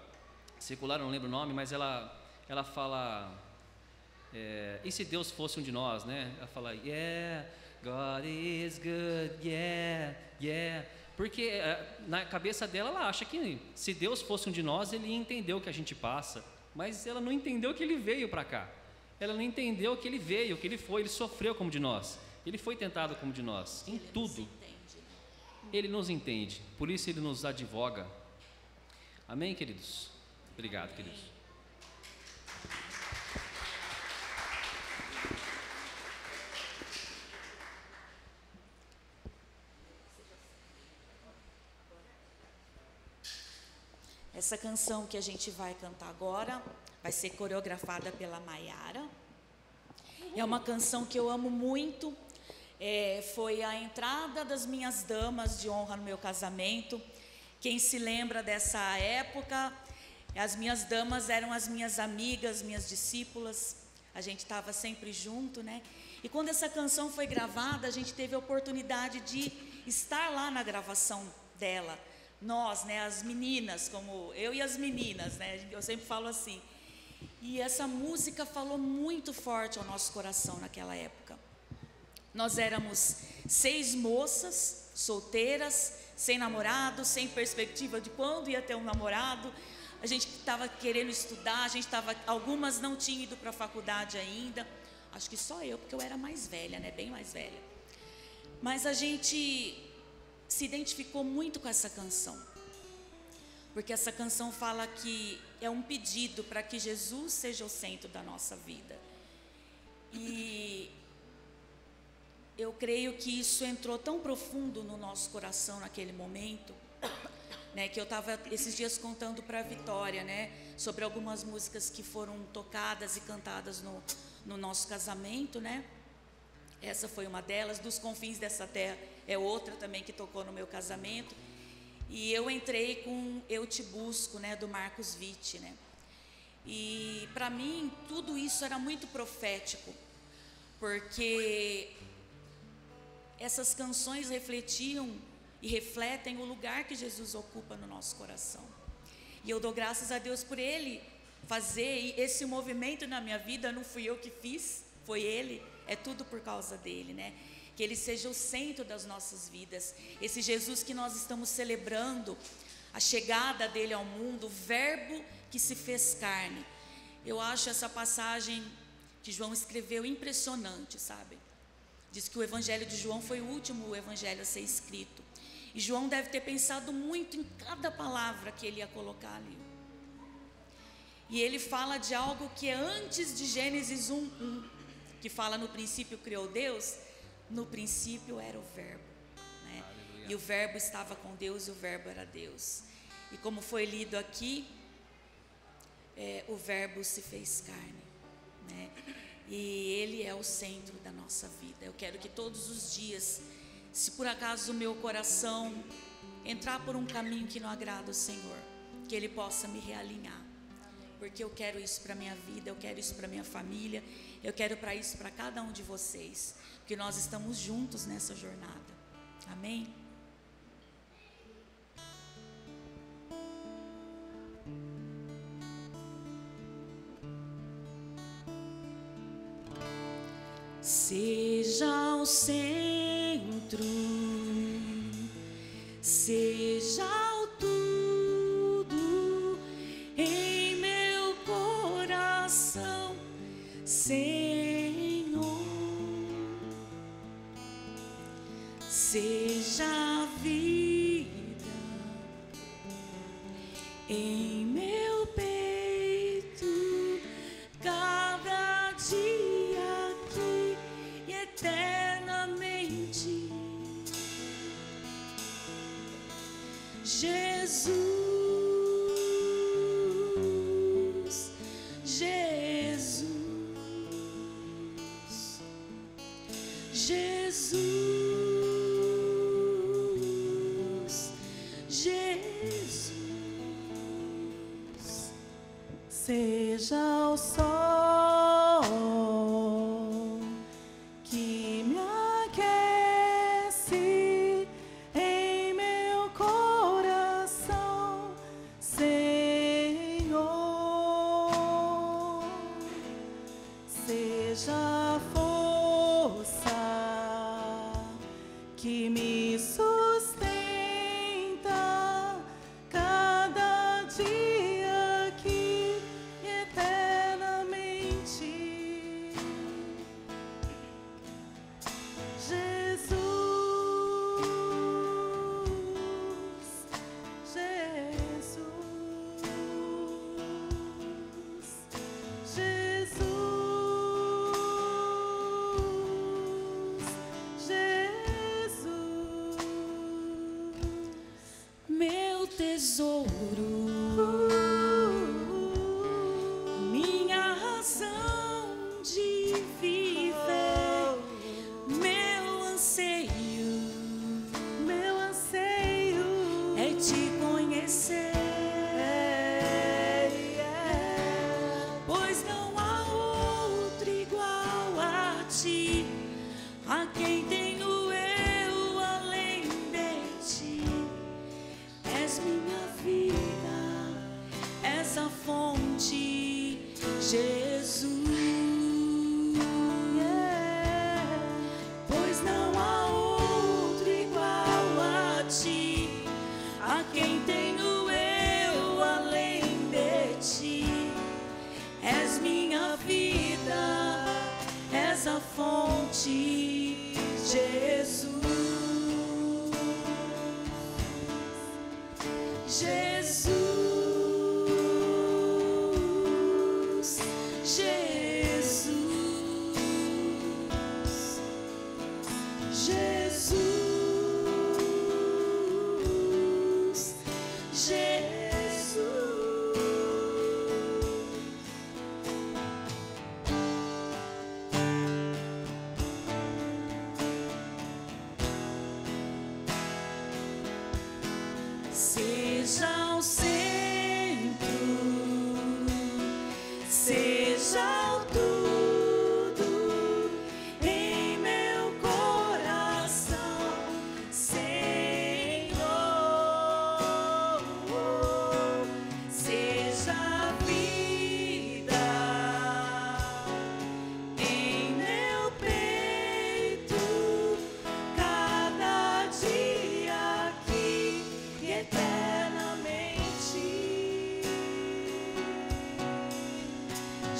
secular, eu não lembro o nome, mas ela fala, e se Deus fosse um de nós, né? Ela fala, yeah, God is good, yeah, yeah. Porque na cabeça dela, ela acha que se Deus fosse um de nós, Ele ia entender o que a gente passa, mas ela não entendeu que Ele veio para cá, ela não entendeu que Ele veio, que Ele foi, Ele sofreu como de nós, Ele foi tentado como de nós, em tudo. Ele nos entende, por isso Ele nos advoga. Amém, queridos? Obrigado, queridos. Essa canção que a gente vai cantar agora vai ser coreografada pela Maiara. É uma canção que eu amo muito. Foi a entrada das minhas damas de honra no meu casamento. Quem se lembra dessa época, as minhas damas eram as minhas amigas, minhas discípulas. A gente estava sempre junto, né? E quando essa canção foi gravada, a gente teve a oportunidade de estar lá na gravação dela. Nós, né, as meninas, como eu e as meninas, né? Eu sempre falo assim. E essa música falou muito forte ao nosso coração naquela época. Nós éramos 6 moças solteiras, sem namorado, sem perspectiva de quando ia ter um namorado. A gente estava querendo estudar, algumas não tinham ido para a faculdade ainda. Acho que só eu, porque eu era mais velha, né? Bem mais velha. Mas a gente se identificou muito com essa canção. Porque essa canção fala que é um pedido para que Jesus seja o centro da nossa vida. E eu creio que isso entrou tão profundo no nosso coração naquele momento, né, que eu estava esses dias contando para a Vitória, né, sobre algumas músicas que foram tocadas e cantadas no nosso casamento, né? Essa foi uma delas. Dos Confins dessa Terra é outra também que tocou no meu casamento. E eu entrei com Eu Te Busco, né, do Marcos Witt, né? E para mim tudo isso era muito profético, porque essas canções refletiam e refletem o lugar que Jesus ocupa no nosso coração. E eu dou graças a Deus por Ele fazer esse movimento na minha vida. Não fui eu que fiz, foi Ele, é tudo por causa dEle, né? Que Ele seja o centro das nossas vidas. Esse Jesus que nós estamos celebrando, a chegada dEle ao mundo, o Verbo que se fez carne. Eu acho essa passagem que João escreveu impressionante, sabe? Diz que o Evangelho de João foi o último evangelho a ser escrito. E João deve ter pensado muito em cada palavra que ele ia colocar ali. E ele fala de algo que é antes de Gênesis 1:1, que fala: no princípio criou Deus, no princípio era o Verbo, né? E o Verbo estava com Deus e o Verbo era Deus. E como foi lido aqui, o Verbo se fez carne, né? E Ele é o centro da nossa vida. Eu quero que todos os dias, se por acaso o meu coração entrar por um caminho que não agrada ao Senhor, que Ele possa me realinhar, porque eu quero isso para a minha vida, eu quero isso para a minha família, eu quero para isso para cada um de vocês, porque nós estamos juntos nessa jornada. Amém? Seja o centro, seja o tudo em meu coração, Senhor. Seja a vida em meu peito, cada dia aqui e eternamente. Jesus, Jesus, Jesus, Jesus. seja o sol que me aquece em meu coração, Senhor. Seja a força que me sustenta cada dia aqui eternamente. Jesus, Jesus, Jesus, Meu tesouro, minha razão de viver, meu anseio é te conhecer, pois não há outro igual a ti, a quem tenho eu além de ti. És minha vida, és a fonte, Jesus. Pois não há outro igual a ti, a quem tenho eu além de ti. És minha vida, és a fonte, Jesus. Jesus, Jesus, Jesus, Jesus. Seja o centro, seja o tudo em meu coração, Senhor. Seja a vida em meu peito, cada dia aqui e eternamente.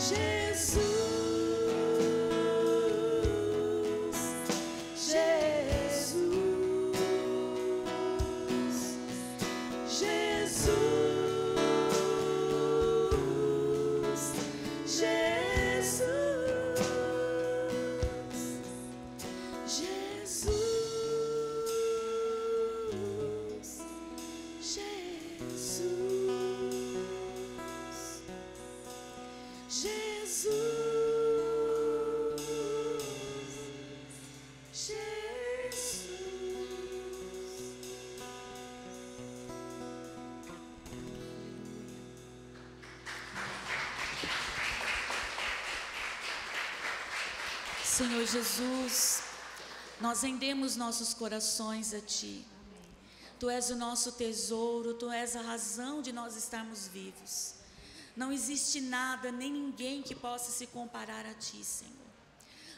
Jesus, Jesus, Jesus, Jesus, Jesus, Senhor Jesus, nós rendemos nossos corações a Ti. Tu és o nosso tesouro, Tu és a razão de nós estarmos vivos. Não existe nada, nem ninguém que possa se comparar a Ti, Senhor.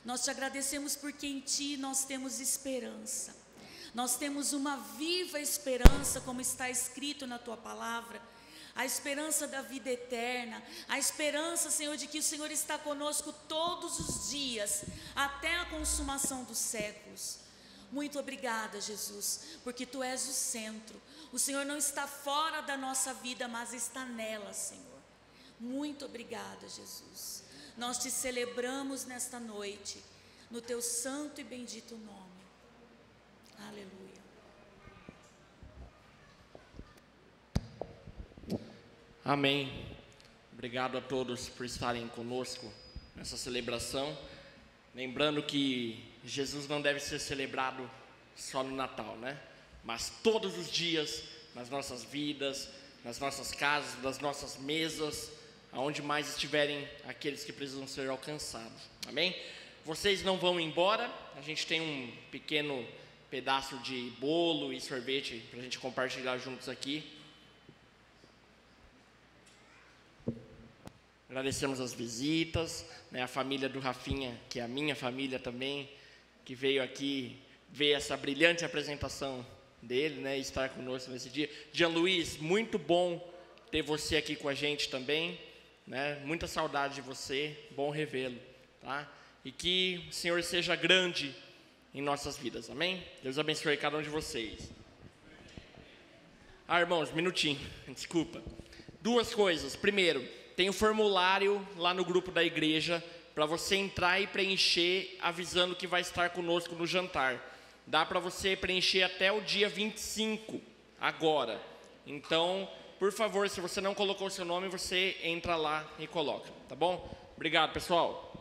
Nós Te agradecemos porque em Ti nós temos esperança. Nós temos uma viva esperança, como está escrito na Tua palavra, a esperança da vida eterna, a esperança, Senhor, de que o Senhor está conosco todos os dias, até a consumação dos séculos. Muito obrigada, Jesus, porque Tu és o centro. O Senhor não está fora da nossa vida, mas está nela, Senhor. Muito obrigada, Jesus. Nós Te celebramos nesta noite, no Teu santo e bendito nome. Aleluia. Amém. Obrigado a todos por estarem conosco nessa celebração. Lembrando que Jesus não deve ser celebrado só no Natal, né? Mas todos os dias, nas nossas vidas, nas nossas casas, nas nossas mesas, aonde mais estiverem aqueles que precisam ser alcançados. Amém? Vocês não vão embora, a gente tem um pequeno pedaço de bolo e sorvete para a gente compartilhar juntos aqui. Agradecemos as visitas, né, a família do Rafinha, que é a minha família também, que veio aqui ver essa brilhante apresentação dele, né, e estar conosco nesse dia. Jean Luiz, muito bom ter você aqui com a gente também, né, muita saudade de você, bom revê-lo, tá? E que o Senhor seja grande em nossas vidas, amém? Deus abençoe cada um de vocês. Irmãos, minutinho, desculpa. Duas coisas. Primeiro, tem um formulário lá no grupo da igreja para você entrar e preencher, avisando que vai estar conosco no jantar. Dá para você preencher até o dia 25, agora. Então, por favor, se você não colocou o seu nome, você entra lá e coloca, tá bom? Obrigado, pessoal.